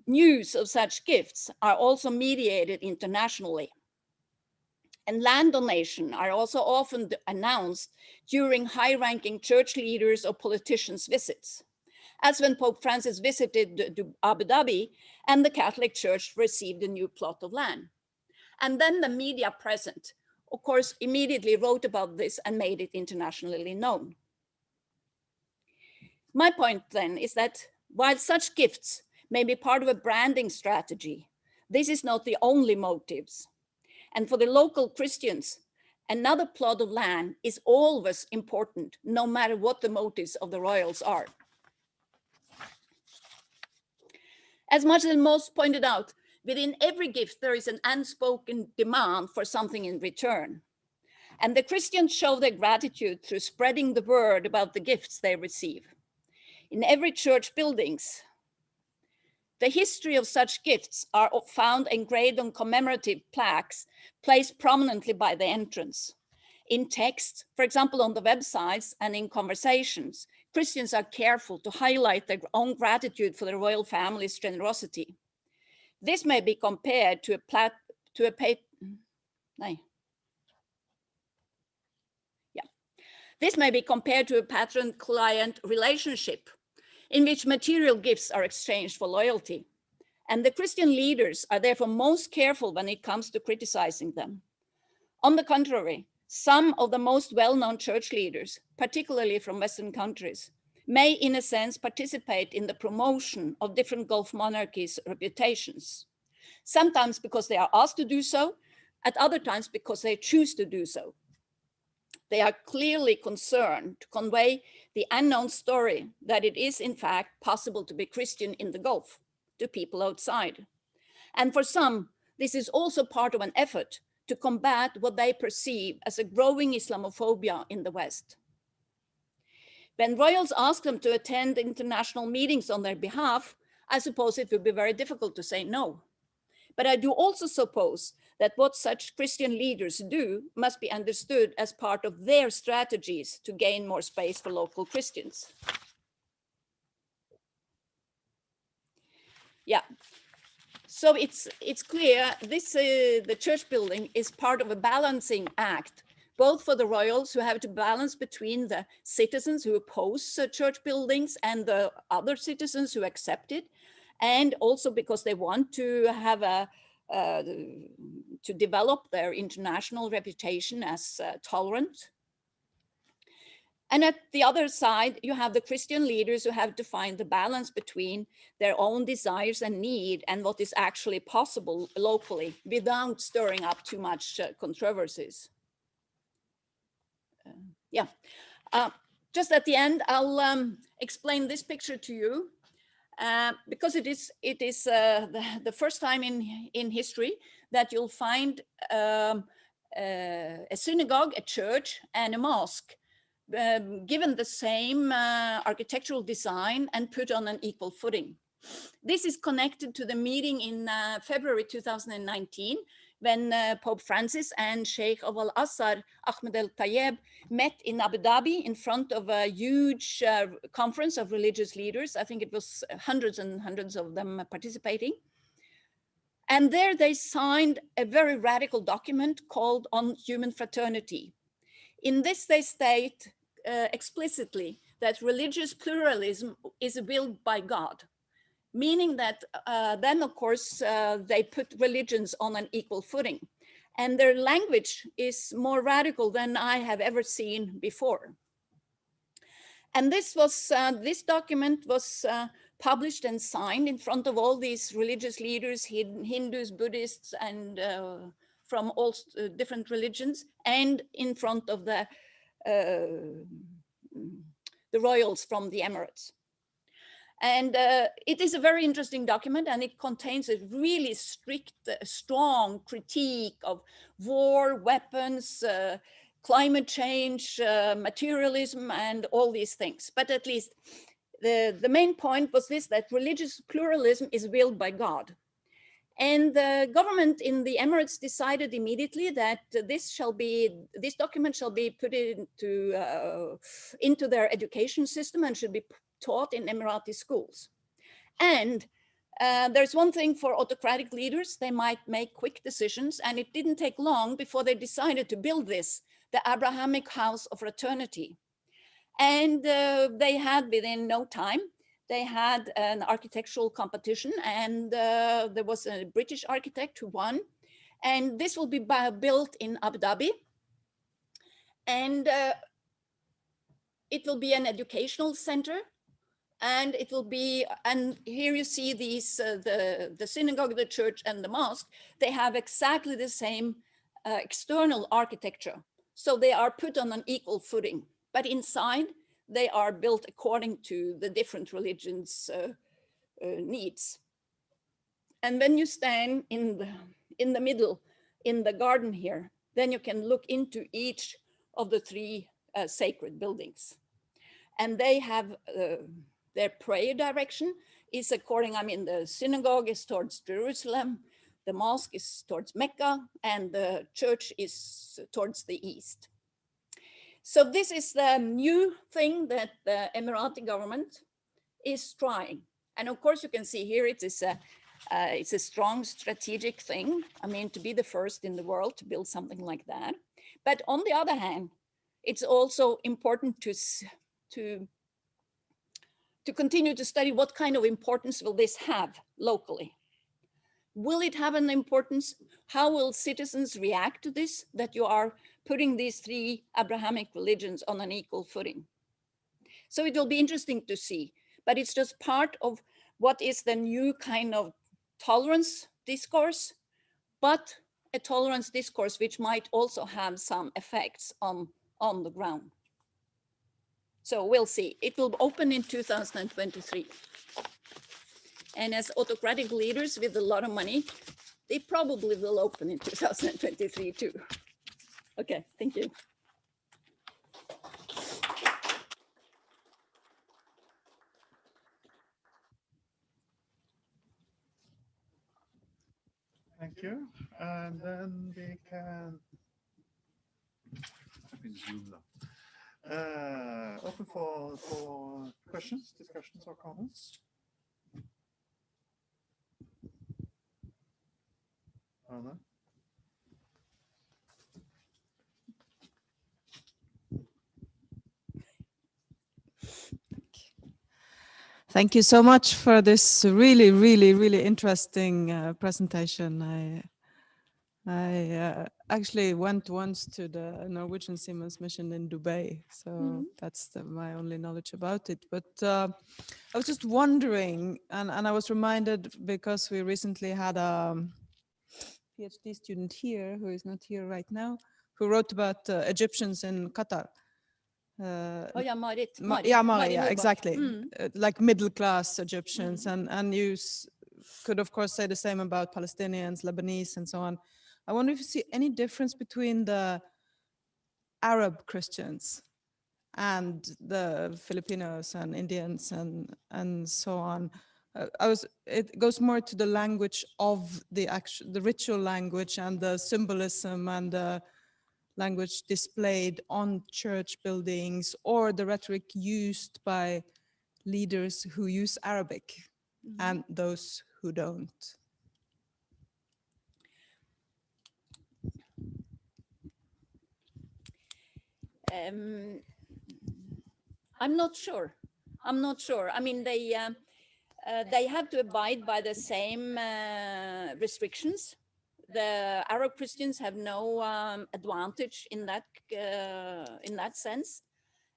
News of such gifts are also mediated internationally. And land donation are also often announced during high-ranking church leaders or politicians' visits, as when Pope Francis visited Abu Dhabi and the Catholic Church received a new plot of land. And then the media present, of course, immediately wrote about this and made it internationally known. My point then is that while such gifts may be part of a branding strategy, this is not the only motives. And for the local Christians, another plot of land is always important, no matter what the motives of the royals are. As much as most pointed out, within every gift, there is an unspoken demand for something in return. And the Christians show their gratitude through spreading the word about the gifts they receive. In every church buildings, the history of such gifts are found engraved on commemorative plaques placed prominently by the entrance. In text, for example, on the websites and in conversations, Christians are careful to highlight their own gratitude for the royal family's generosity. This may be compared to This may be compared to a patron-client relationship in which material gifts are exchanged for loyalty. And the Christian leaders are therefore most careful when it comes to criticizing them. On the contrary, some of the most well-known church leaders, particularly from Western countries, may in a sense participate in the promotion of different Gulf monarchies' reputations, sometimes because they are asked to do so, at other times because they choose to do so. They are clearly concerned to convey the unknown story that it is in fact possible to be Christian in the Gulf to people outside. And for some, this is also part of an effort to combat what they perceive as a growing Islamophobia in the West. When royals ask them to attend international meetings on their behalf, I suppose it would be very difficult to say no. But I do also suppose that what such Christian leaders do must be understood as part of their strategies to gain more space for local Christians. Yeah, so it's clear this the church building is part of a balancing act, both for the royals who have to balance between the citizens who oppose church buildings and the other citizens who accept it, and also because they want to have to develop their international reputation as tolerant. And at the other side, you have the Christian leaders who have to find the balance between their own desires and need and what is actually possible locally without stirring up too much controversies. Just at the end, I'll explain this picture to you. Because it is the first time in history that you'll find a synagogue, a church, and a mosque given the same architectural design and put on an equal footing. This is connected to the meeting in February 2019 when Pope Francis and Sheikh of Al-Azhar, Ahmed El-Tayeb, met in Abu Dhabi in front of a huge conference of religious leaders. I think it was hundreds and hundreds of them participating. And there they signed a very radical document called On Human Fraternity. In this, they state explicitly that religious pluralism is willed by God, meaning that then, of course, they put religions on an equal footing. And their language is more radical than I have ever seen before. And this document was published and signed in front of all these religious leaders, Hindus, Buddhists, and from all different religions, and in front of the royals from the Emirates. And it is a very interesting document, and it contains a really strict, strong critique of war, weapons, climate change, materialism, and all these things. But at least the main point was this, that religious pluralism is willed by God. And the government in the Emirates decided immediately that this document shall be put into their education system and should be taught in Emirati schools. And there's one thing for autocratic leaders, they might make quick decisions, and it didn't take long before they decided to build this, the Abrahamic house of fraternity. And they had, within no time, they had an architectural competition, and there was a British architect who won. And this will be built in Abu Dhabi. And it will be an educational center. And it will be, and here you see these, the synagogue, the church, and the mosque, they have exactly the same external architecture. So they are put on an equal footing. But inside, they are built according to the different religions' needs. And when you stand in the middle, in the garden here, then you can look into each of the three sacred buildings. And they have their prayer direction is according, I mean, the synagogue is towards Jerusalem, the mosque is towards Mecca, and the church is towards the east. So this is the new thing that the Emirati government is trying. And of course, you can see here it's a strong strategic thing. I mean, to be the first in the world to build something like that. But on the other hand, it's also important to continue to study what kind of importance will this have locally. Will it have an importance? How will citizens react to this, that you are putting these three Abrahamic religions on an equal footing? So it will be interesting to see, but it's just part of what is the new kind of tolerance discourse, but a tolerance discourse which might also have some effects on the ground. So we'll see. It will open in 2023. And as autocratic leaders with a lot of money, they probably will open in 2023 too. Okay, thank you. Thank you. And then we can zoom now. Open for questions, discussions, or comments. Anna? Thank you so much for this really, really, really interesting presentation. I actually went once to the Norwegian Seamen's mission in Dubai, so that's my only knowledge about it. But I was just wondering, and I was reminded because we recently had a PhD student here who is not here right now, who wrote about Egyptians in Qatar. Oh yeah, Marit. Yeah, exactly. Like middle-class Egyptians, and you could of course say the same about Palestinians, Lebanese, and so on. I wonder if you see any difference between the Arab Christians and the Filipinos and Indians and so on. It goes more to the language of the ritual language and the symbolism and the language displayed on church buildings, or the rhetoric used by leaders who use Arabic and those who don't. I'm not sure. I mean, they have to abide by the same restrictions. The Arab Christians have no advantage in that sense,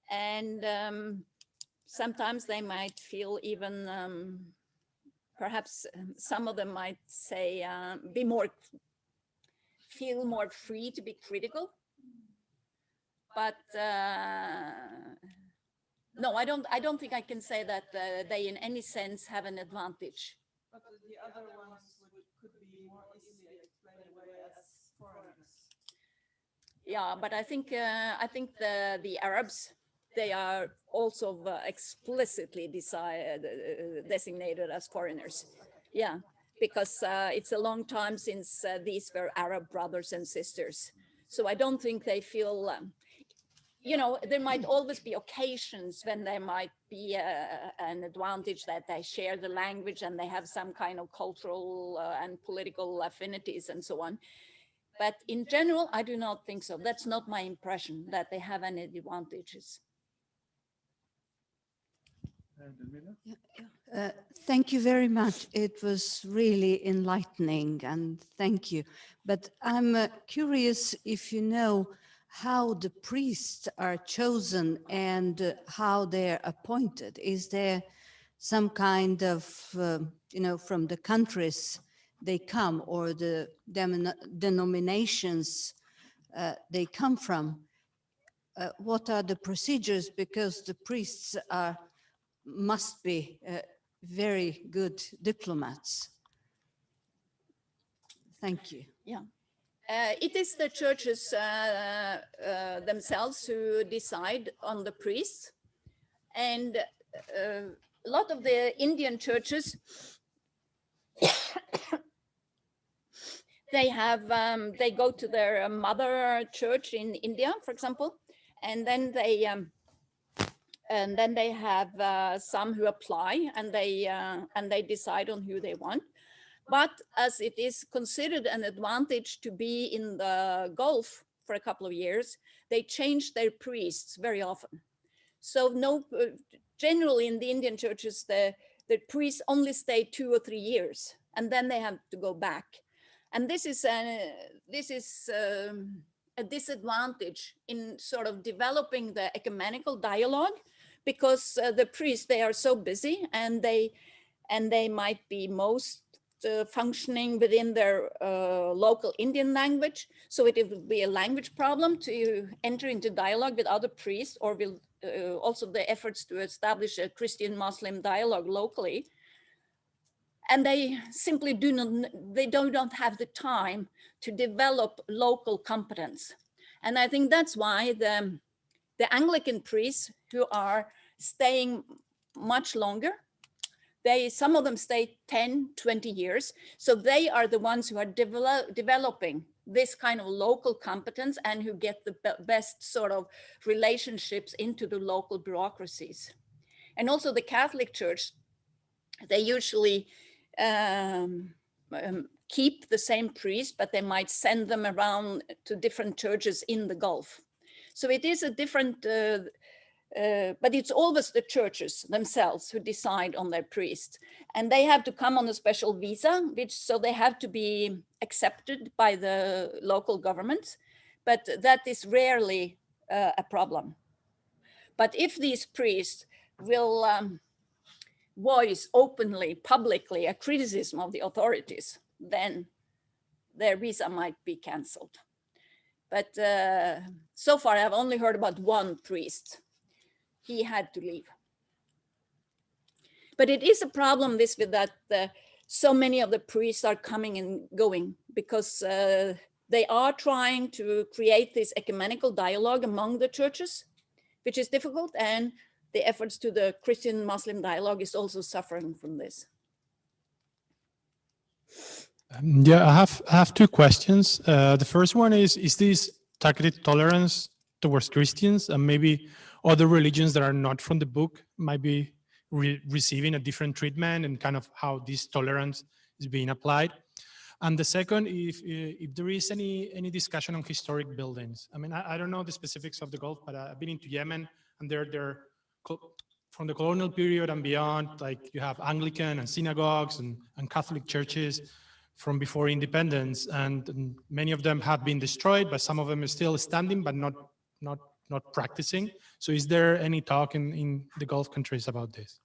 and sometimes they might feel even perhaps some of them might say feel more free to be critical. But no, I don't think I can say that they in any sense have an advantage. But the other ones could be more easily explained away as foreigners. Yeah, but I think the Arabs, they are also explicitly designated as foreigners. Yeah, because it's a long time since these were Arab brothers and sisters. So I don't think they feel, you know, there might always be occasions when there might be an advantage that they share the language and they have some kind of cultural and political affinities and so on. But in general, I do not think so. That's not my impression that they have any advantages. Thank you very much. It was really enlightening, and thank you. But I'm curious if you know how the priests are chosen and how they're appointed. Is there some kind of, you know, from the countries they come or the denominations they come from? What are the procedures? Because the priests must be very good diplomats. Thank you. Yeah. It is the churches themselves who decide on the priests. And a lot of the Indian churches, they go to their mother church in India, for example, and then they have some who apply, and they decide on who they want. But as it is considered an advantage to be in the Gulf for a couple of years, they change their priests very often. So generally in the Indian churches, the priests only stay 2 or 3 years, and then they have to go back. And this is a disadvantage in sort of developing the ecumenical dialogue, because the priests, they are so busy, and they might be most functioning within their local Indian language. So it will be a language problem to enter into dialogue with other priests, or will also the efforts to establish a Christian-Muslim dialogue locally. And they simply do not have the time to develop local competence. And I think that's why the Anglican priests who are staying much longer, some of them stay 10, 20 years. So they are the ones who are developing this kind of local competence and who get the best sort of relationships into the local bureaucracies. And also the Catholic Church, they usually keep the same priest, but they might send them around to different churches in the Gulf. So it is a different, but it's always the churches themselves who decide on their priests. And they have to come on a special visa, so they have to be accepted by the local government, but that is rarely a problem. But if these priests will voice openly, publicly, a criticism of the authorities, then their visa might be cancelled. But so far, I've only heard about one priest. He had to leave. But it is a problem with that so many of the priests are coming and going, because they are trying to create this ecumenical dialogue among the churches, which is difficult, and the efforts to the Christian-Muslim dialogue is also suffering from this. Yeah, I have two questions. The first one is this targeted tolerance towards Christians and maybe other religions that are not from the book might be receiving a different treatment, and kind of how this tolerance is being applied? And the second, if there is any discussion on historic buildings. I mean, I don't know the specifics of the Gulf, but I've been into Yemen, and they're from the colonial period and beyond, like you have Anglican and synagogues and Catholic churches from before independence, and many of them have been destroyed, but some of them are still standing, but not practicing. So is there any talk in the Gulf countries about this?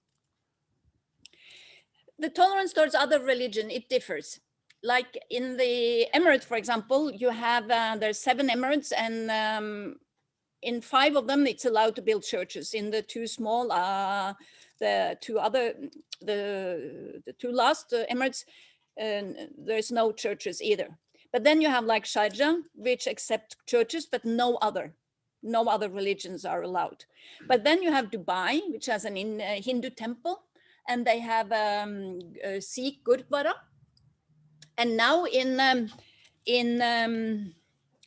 The tolerance towards other religion, it differs. Like in the Emirates, for example, you have, there's 7 Emirates, and in 5 of them, it's allowed to build churches. In the 2 small, the 2 last Emirates, there's no churches either. But then you have like Sharjah, which accept churches, but no other religions are allowed. But then you have Dubai, which has an Hindu temple, and they have a Sikh Gurdwara. And now in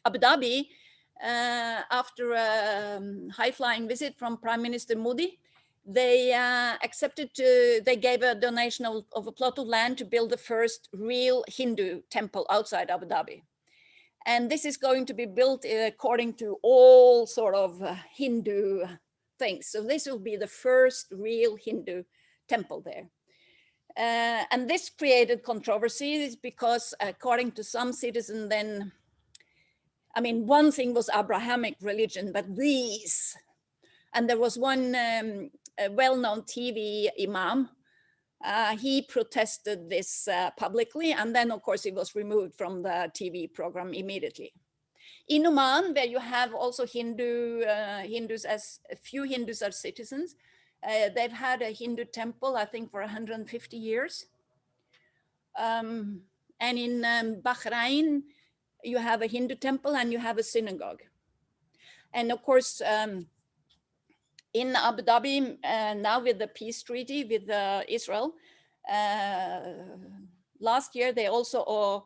Abu Dhabi, after a high-flying visit from Prime Minister Modi, they they gave a donation of a plot of land to build the first real Hindu temple outside Abu Dhabi. And this is going to be built according to all sort of Hindu things. So this will be the first real Hindu temple there. And this created controversies because according to some citizens then, I mean, one thing was Abrahamic religion, but these, and there was one well-known TV imam, he protested this publicly, and then of course he was removed from the TV program immediately. In Oman, where you have also Hindus, as a few Hindus are citizens, they've had a Hindu temple, I think, for 150 years. And in Bahrain, you have a Hindu temple and you have a synagogue. And of course, in Abu Dhabi, now with the peace treaty with Israel, last year they also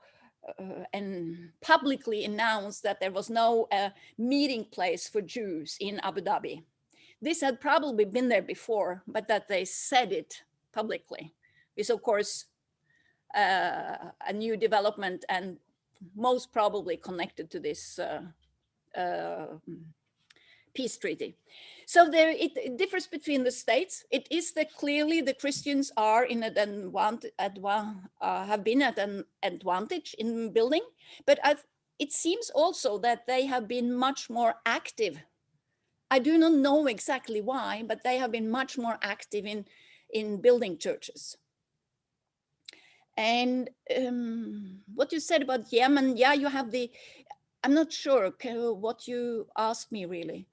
and publicly announced that there was no meeting place for Jews in Abu Dhabi. This had probably been there before, but that they said it publicly is, of course, a new development and most probably connected to this peace treaty. So there, it differs between the states. It is that clearly the Christians are in have been at an advantage in building, but it seems also that they have been much more active. I do not know exactly why, but they have been much more active in building churches. And what you said about Yemen, yeah, you have the, I'm not sure what you asked me really.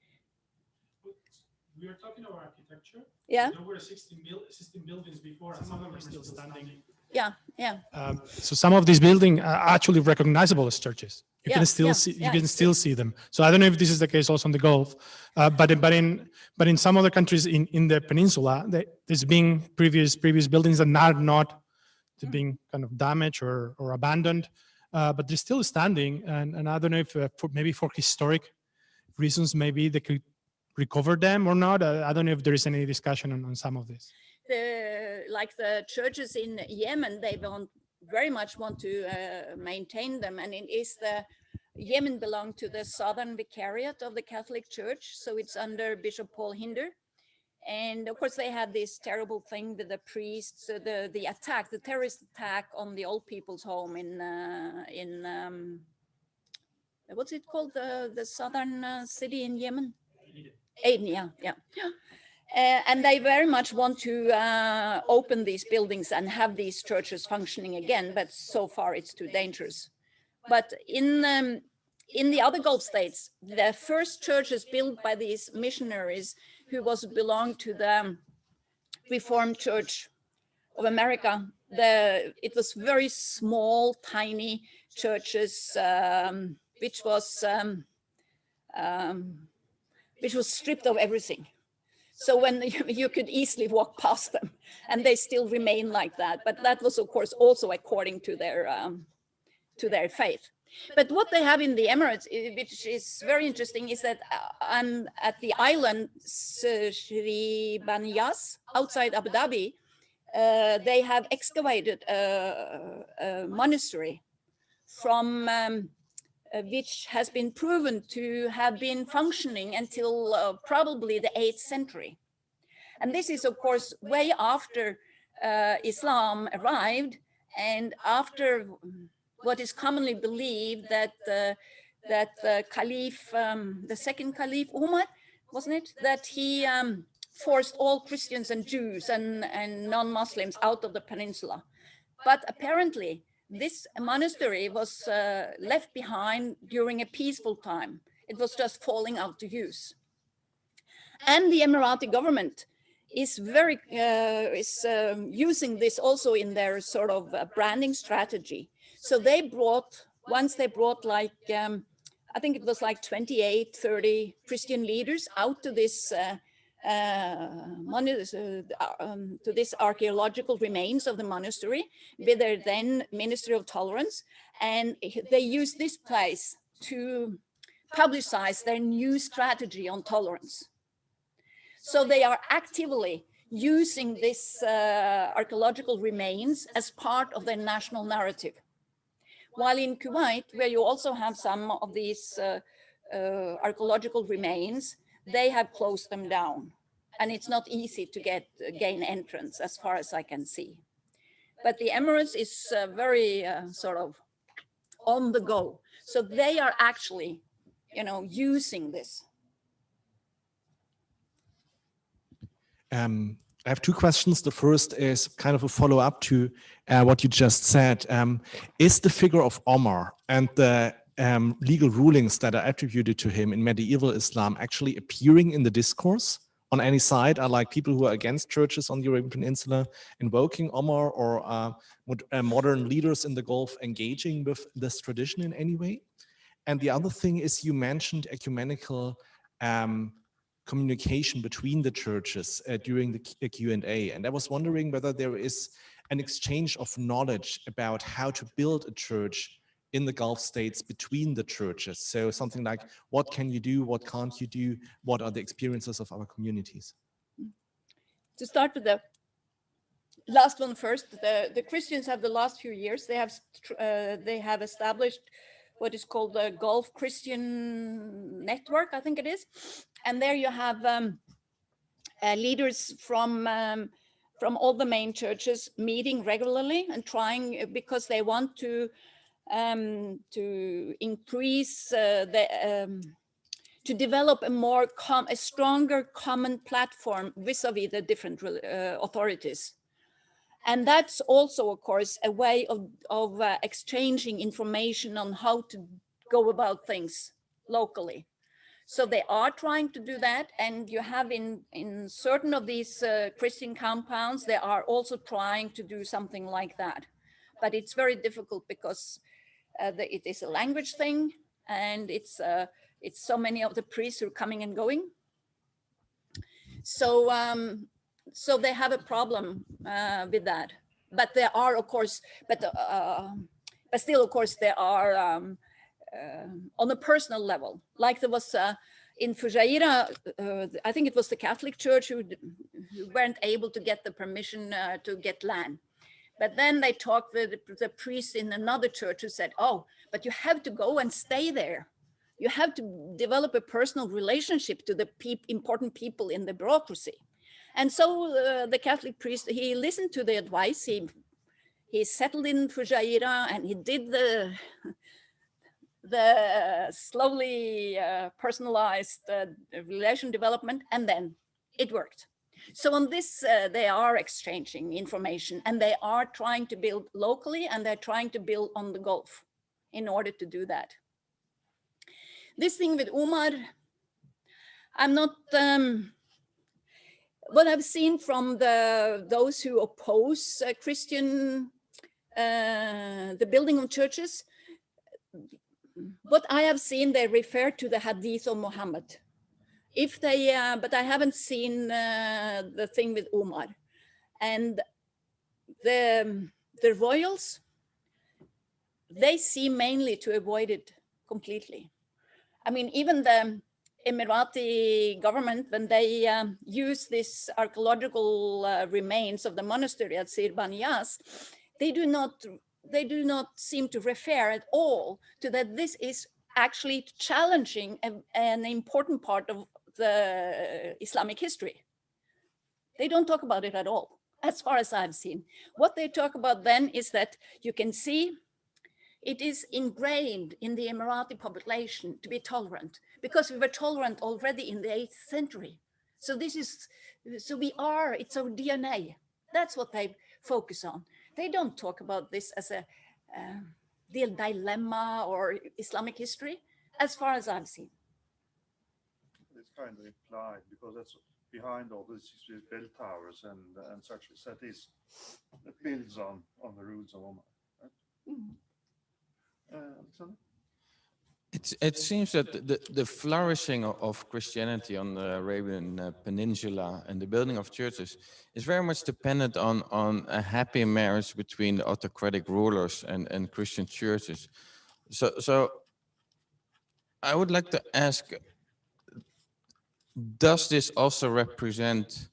We are talking about architecture. Yeah. There were 16 buildings before, and some of them are still standing. Yeah, yeah. So some of these buildings are actually recognizable as churches. You can still see them. So I don't know if this is the case also in the Gulf, but in some other countries in the peninsula, there's been previous buildings that are not being kind of damaged or abandoned, but they're still standing. And I don't know if maybe for historic reasons, maybe they could recover them or not. I don't know if there is any discussion on some of this. Like the churches in Yemen, they very much want to maintain them, and it is Yemen belonged to the Southern Vicariate of the Catholic Church, so it's under Bishop Paul Hinder. And of course, they had this terrible thing with the priests, the terrorist attack on the old people's home in what's it called, the southern city in Yemen? Aden, yeah. And they very much want to open these buildings and have these churches functioning again, but so far it's too dangerous. But in the other Gulf states, the first churches built by these missionaries who belonged to the Reformed Church of America, it was very small, tiny churches, which was stripped of everything. So when you could easily walk past them, and they still remain like that. But that was, of course, also according to their faith. But what they have in the Emirates, which is very interesting, is that at the island Sri Banyas outside Abu Dhabi, they have excavated a monastery from which has been proven to have been functioning until probably the 8th century. And this is, of course, way after Islam arrived, and after what is commonly believed that the Caliph, the second Caliph Umar, wasn't it? That he forced all Christians and Jews and non-Muslims out of the peninsula. But apparently, this monastery was left behind during a peaceful time. It was just falling out of use. And the Emirati government is using this also in their sort of branding strategy. So they brought once they brought like, I think it was like 28, 30 Christian leaders out to this to this archaeological remains of the monastery with their then Ministry of Tolerance. And they used this place to publicize their new strategy on tolerance. So they are actively using this archaeological remains as part of their national narrative. While in Kuwait, where you also have some of these archaeological remains, they have closed them down. And it's not easy to gain entrance as far as I can see. But the Emirates is very sort of on the go. So they are actually, you know, using this. I have two questions. The first is kind of a follow-up to what you just said. Is the figure of Omar and the legal rulings that are attributed to him in medieval Islam actually appearing in the discourse on any side? Are like people who are against churches on the Arabian Peninsula invoking Omar, or modern leaders in the Gulf engaging with this tradition in any way? And the other thing is, you mentioned ecumenical communication between the churches during the Q&A. And I was wondering whether there is an exchange of knowledge about how to build a church in the Gulf states between the churches. So something like, what can you do? What can't you do? What are the experiences of our communities? To start with the last one first, the Christians have the last few years, they have established what is called the Gulf Christian Network, I think it is. And there you have leaders from all the main churches meeting regularly and trying, because they want to increase to develop a stronger common platform vis-a-vis the different authorities. And that's also, of course, a way of exchanging information on how to go about things locally. So they are trying to do that. And you have in certain of these Christian compounds, they are also trying to do something like that. But it's very difficult because it is a language thing, and it's so many of the priests who are coming and going. So so they have a problem with that. But there are, of course, but still, of course, there are on a personal level. Like there was in Fujairah, I think it was the Catholic Church who weren't able to get the permission to get land. But then they talked with the priests in another church who said, oh, but you have to go and stay there. You have to develop a personal relationship to the important people in the bureaucracy. And so the Catholic priest, he listened to the advice. He settled in Fujairah, and he did the slowly personalized relation development, and then it worked. So on this, they are exchanging information, and they are trying to build locally, and they're trying to build on the Gulf in order to do that. This thing with Umar, I'm not, what I've seen from those who oppose Christian, the building of churches, what I have seen, they refer to the Hadith of Muhammad. If they, but I haven't seen the thing with Umar. And the royals, they seem mainly to avoid it completely. I mean, even the Emirati government, when they use this archaeological remains of the monastery at Sir Baniyas, they do not seem to refer at all to that this is actually challenging an important part of the Islamic history. They don't talk about it at all, as far as I've seen. What they talk about then is that you can see it is ingrained in the Emirati population to be tolerant, because we were tolerant already in the 8th century. So it's our DNA. That's what they focus on. They don't talk about this as a dilemma or Islamic history, as far as I've seen. It's kind of implied, because that's behind all this is bell towers and such. That builds on the roots of Omar. Right? Mm-hmm. Alexander? It seems that the flourishing of Christianity on the Arabian Peninsula and the building of churches is very much dependent on a happy marriage between the autocratic rulers and Christian churches. So I would like to ask, does this also represent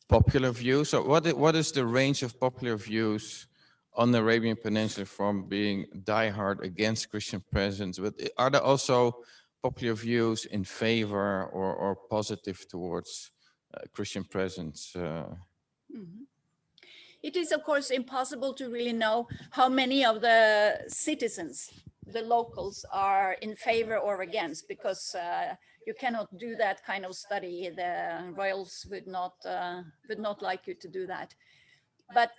popular views? So what is the range of popular views on the Arabian Peninsula, from being diehard against Christian presence, but are there also popular views in favor or positive towards Christian presence? Mhm. It is, of course, impossible to really know how many of the citizens, the locals, are in favor or against, because you cannot do that kind of study. The royals would not like you to do that. But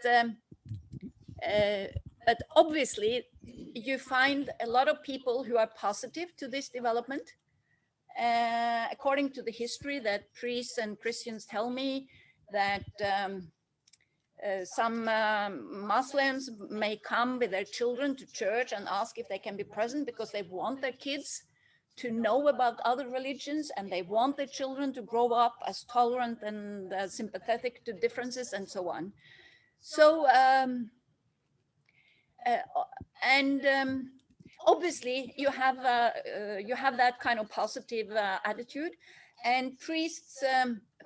obviously, you find a lot of people who are positive to this development. According to the history that priests and Christians tell me, that some Muslims may come with their children to church and ask if they can be present, because they want their kids to know about other religions, and they want their children to grow up as tolerant and sympathetic to differences and so on. So obviously you have that kind of positive attitude, and priests,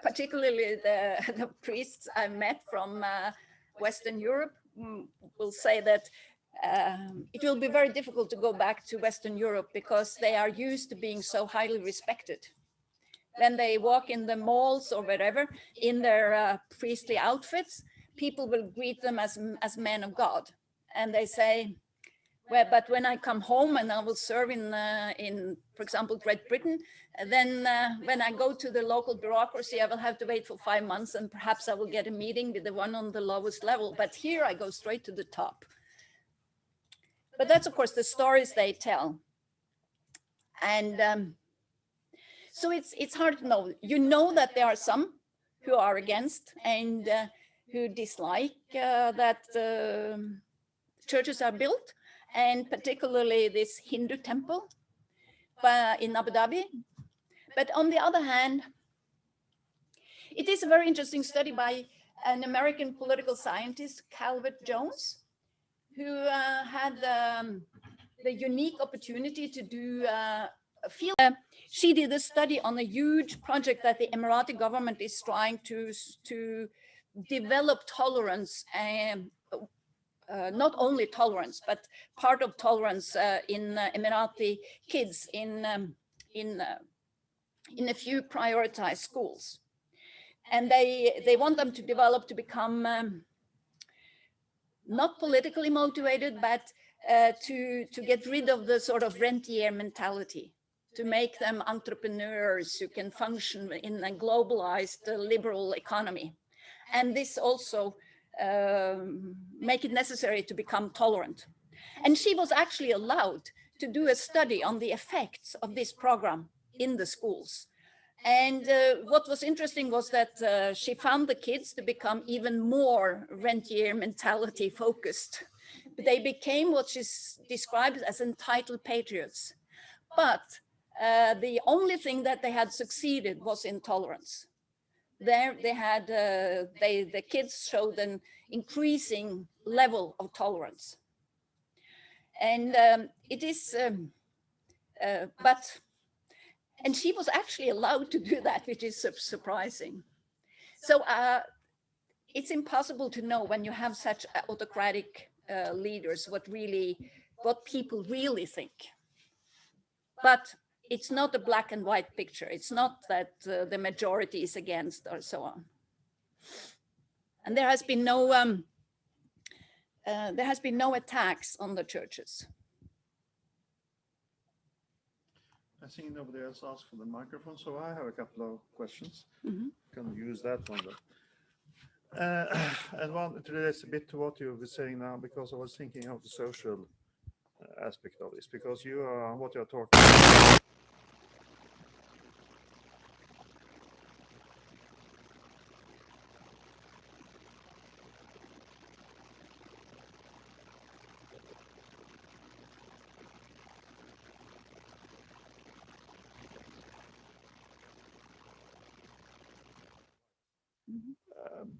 particularly the priests I met from Western Europe, will say that it will be very difficult to go back to Western Europe, because they are used to being so highly respected. When they walk in the malls or wherever in their priestly outfits, people will greet them as men of God. And they say, well, but when I come home and I will serve in, for example, Great Britain, then when I go to the local bureaucracy, I will have to wait for 5 months, and perhaps I will get a meeting with the one on the lowest level. But here I go straight to the top. But that's, of course, the stories they tell. And so it's hard to know. You know that there are some who are against and who dislike that churches are built, and particularly this Hindu temple in Abu Dhabi. But on the other hand, it is a very interesting study by an American political scientist, Calvert Jones, who had the unique opportunity to do a field. She did a study on a huge project that the Emirati government is trying to develop tolerance, not only tolerance, but part of tolerance in Emirati kids in a few prioritized schools. And they want them to develop to become not politically motivated, but to get rid of the sort of rentier mentality, to make them entrepreneurs who can function in a globalized liberal economy. And this also make it necessary to become tolerant. And she was actually allowed to do a study on the effects of this program in the schools. And what was interesting was that she found the kids to become even more rentier mentality focused. They became what she's described as entitled patriots. But the only thing that they had succeeded was in tolerance. There they had, the kids showed an increasing level of tolerance. And it is, and she was actually allowed to do that, which is surprising. So it's impossible to know when you have such autocratic leaders what people really think. But it's not a black and white picture. It's not that the majority is against or so on. And there has been no attacks on the churches. I think nobody else asked for the microphone, so I have a couple of questions. Mm-hmm. Can use that one. And one relates a bit to what you were saying now, because I was thinking of the social aspect of this, because you are what you're talking about.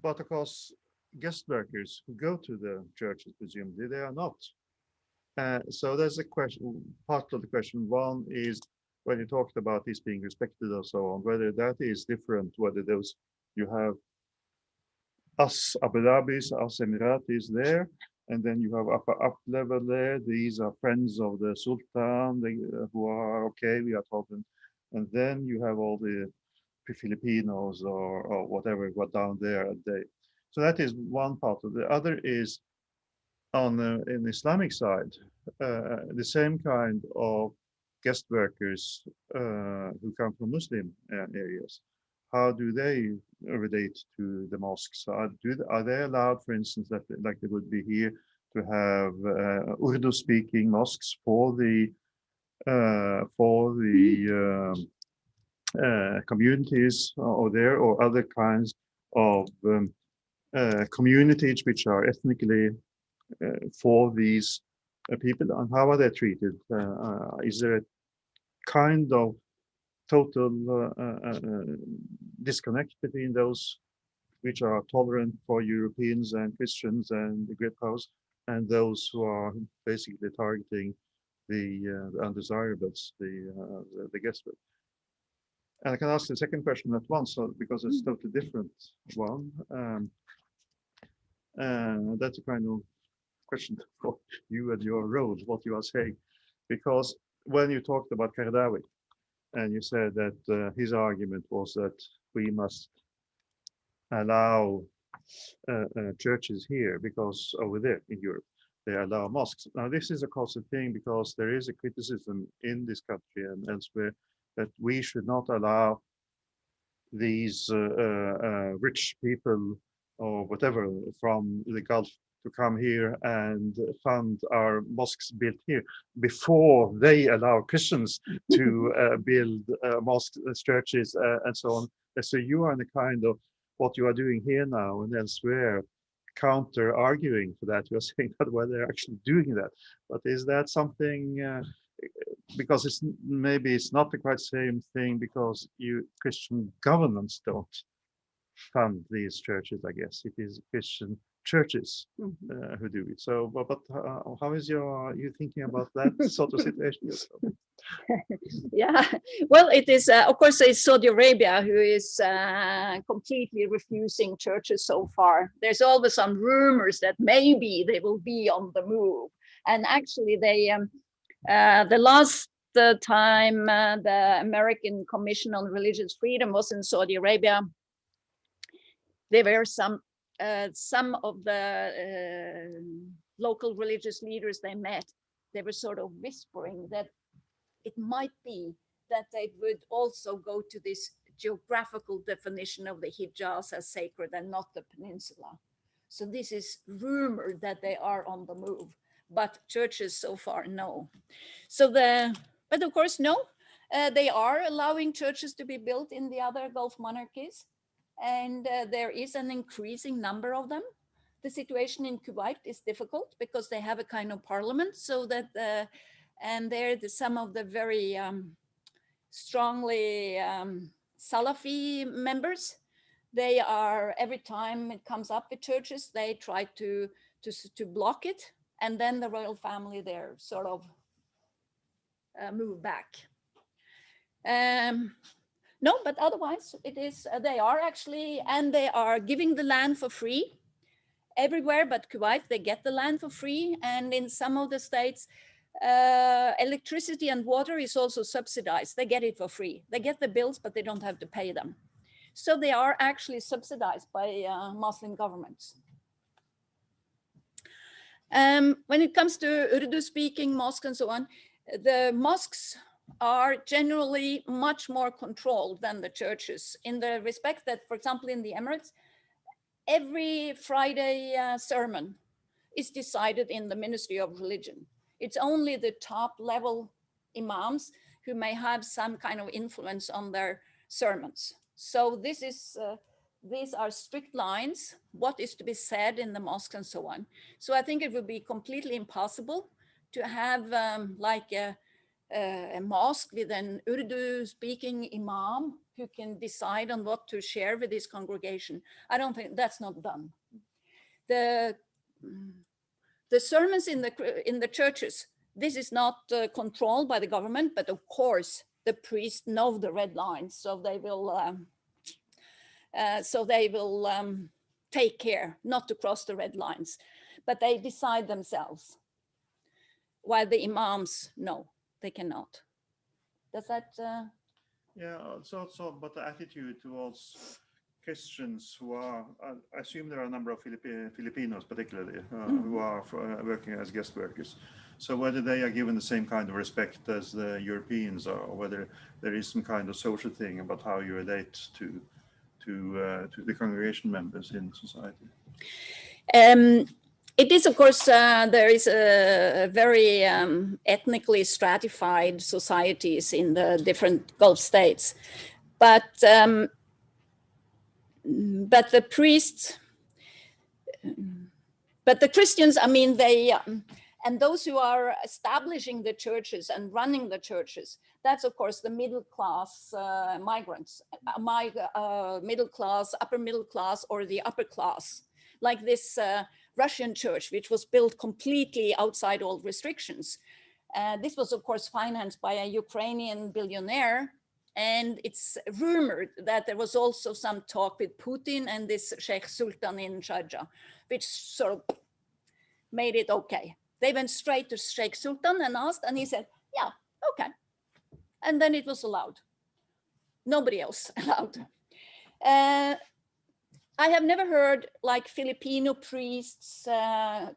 But of course, guest workers who go to the churches, presumably, they are not. So there's a question, part of the question. One is when you talked about this being respected or so on, whether that is different, whether those you have us Abu Dhabis, us Emiratis there, and then you have up level there. These are friends of the Sultan who are okay, we are talking. And then you have all the Filipinos or whatever who are down there. So that is one part of it. The other is on the in the Islamic side, the same kind of guest workers who come from Muslim areas. How do they relate to the mosques? Are they allowed, for instance, that like they would be here, to have Urdu-speaking mosques for the communities or there, or other kinds of communities which are ethnically for these people, and how are they treated? Is there a kind of total disconnect between those which are tolerant for Europeans and Christians and the great powers, and those who are basically targeting the undesirables, the guest work? And I can ask the second question at once, because it's a totally different one. That's a kind of question for you and your role, what you are saying. Because when you talked about Kardawi, and you said that his argument was that we must allow churches here, because over there in Europe, they allow mosques. Now, this is of course a thing, because there is a criticism in this country and elsewhere that we should not allow these rich people or whatever from the Gulf to come here and fund our mosques built here before they allow Christians to build mosques, churches, and so on. So you are in a kind of what you are doing here now and elsewhere, counter arguing for that. You're saying that, well, they're actually doing that. But is that something, because it's maybe it's not the quite same thing, because Christian governments don't fund these churches, I guess. It is Christian churches who do it. So, but how is you thinking about that sort of situation yourself? Yeah, well, it is, of course, it's Saudi Arabia who is completely refusing churches so far. There's always some rumors that maybe they will be on the move. And actually, they, the last time the American Commission on Religious Freedom was in Saudi Arabia, there were some of the local religious leaders they met. They were sort of whispering that it might be that they would also go to this geographical definition of the Hijaz as sacred and not the peninsula. So this is rumored that they are on the move, but churches so far, no. So but of course, no, they are allowing churches to be built in the other Gulf monarchies, and there is an increasing number of them. The situation in Kuwait is difficult because they have a kind of parliament, so that and there some of the very strongly Salafi members, they are, every time it comes up with churches, they try to block it, and then the royal family there sort of move back. No, but otherwise it is, they are actually, and they are giving the land for free. Everywhere but Kuwait, they get the land for free. And in some of the states, electricity and water is also subsidized. They get it for free. They get the bills, but they don't have to pay them. So they are actually subsidized by Muslim governments. When it comes to Urdu-speaking mosques and so on, the mosques are generally much more controlled than the churches, in the respect that, for example, in the Emirates, every Friday sermon is decided in the Ministry of Religion. It's only the top level imams who may have some kind of influence on their sermons. So this is, these are strict lines, what is to be said in the mosque and so on. So I think it would be completely impossible to have like a mosque with an Urdu speaking imam who can decide on what to share with his congregation. I don't think that's not done. The sermons in the churches, this is not controlled by the government, but of course the priests know the red lines, so they will take care not to cross the red lines, but they decide themselves, while the imams, no, they cannot. Does that? Yeah, but the attitude towards Christians who are, I assume there are a number of Filipinos particularly, who are working as guest workers. So whether they are given the same kind of respect as the Europeans are, or whether there is some kind of social thing about how you relate to the congregation members in society. It is, of course, there is a very ethnically stratified societies in the different Gulf states, but the priests, but the Christians, I mean, they, and those who are establishing the churches and running the churches, that's of course the middle class migrants, middle class, upper middle class, or the upper class, like this Russian church, which was built completely outside all restrictions. This was of course financed by a Ukrainian billionaire. And it's rumored that there was also some talk with Putin and this Sheikh Sultan in Sharjah, which sort of made it okay. They went straight to Sheikh Sultan and asked, and he said, yeah, okay. And then it was allowed. Nobody else allowed. I have never heard like Filipino priests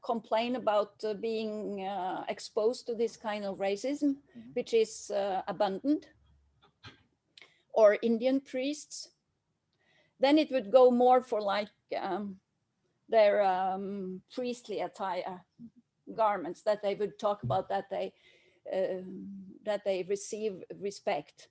complain about being exposed to this kind of racism, which is abundant. Or Indian priests. Then it would go more for like their priestly attire, garments that they would talk about, that they receive respect.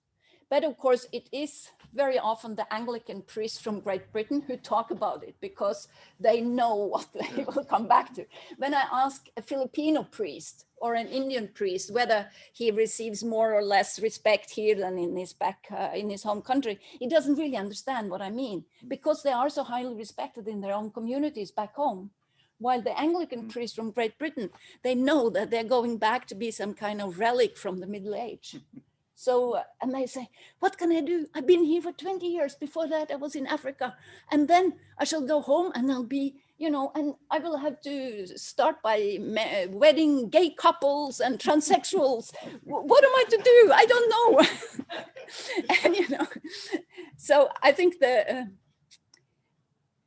But of course, it is very often the Anglican priests from Great Britain who talk about it because they know what they will come back to. When I ask a Filipino priest or an Indian priest whether he receives more or less respect here than in his home country, he doesn't really understand what I mean, because they are so highly respected in their own communities back home. While the Anglican priests from Great Britain, they know that they're going back to be some kind of relic from the Middle Age. So, and they say, what can I do? I've been here for 20 years. Before that, I was in Africa. And then I shall go home and I'll be, you know, and I will have to start by wedding gay couples and transsexuals. What am I to do? I don't know. And, you know, so I think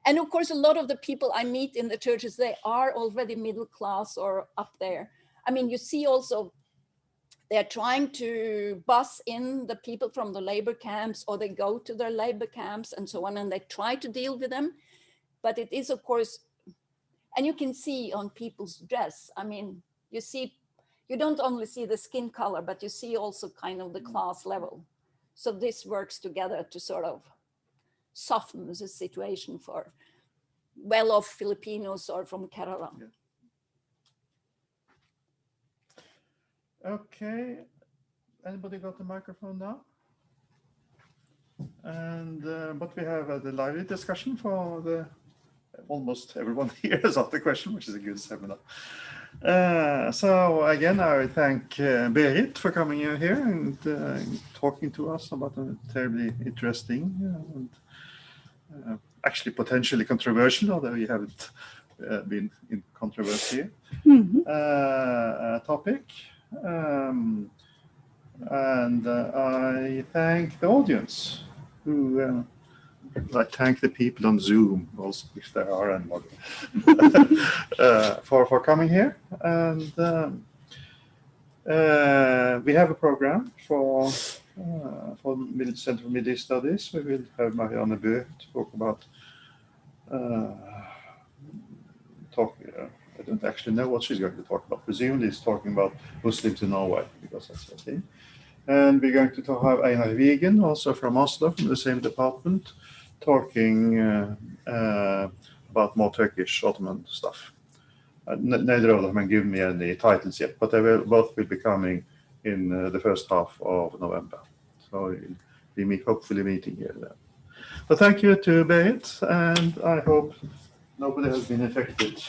and of course, a lot of the people I meet in the churches, they are already middle class or up there. I mean, you see also, they're trying to bus in the people from the labor camps, or they go to their labor camps and so on, and they try to deal with them. But it is, of course, and you can see on people's dress. I mean, you don't only see the skin color, but you see also kind of the class level. So this works together to sort of soften the situation for well-off Filipinos or from Kerala. Yeah. Okay, anybody got the microphone now? And but we have the lively discussion for the almost everyone here has asked the question, which is a good seminar. So again, I thank Berit for coming in here and talking to us about a terribly interesting and actually potentially controversial, although you haven't been in controversy, topic. And I thank the audience who I thank the people on Zoom also, if there are anyone, for coming here. And we have a program for Center for Middle East Studies. We will have Marianne Bø talk about I don't actually know what she's going to talk about. Presumably she's talking about Muslims in Norway, because that's the thing. And we're going to have Einar Wigen, also from Oslo, from the same department, talking about more Turkish Ottoman stuff. Neither of them have given me any titles yet, but they will both be coming in the first half of November. So hopefully meeting here then. But thank you to Berit, and I hope nobody has been affected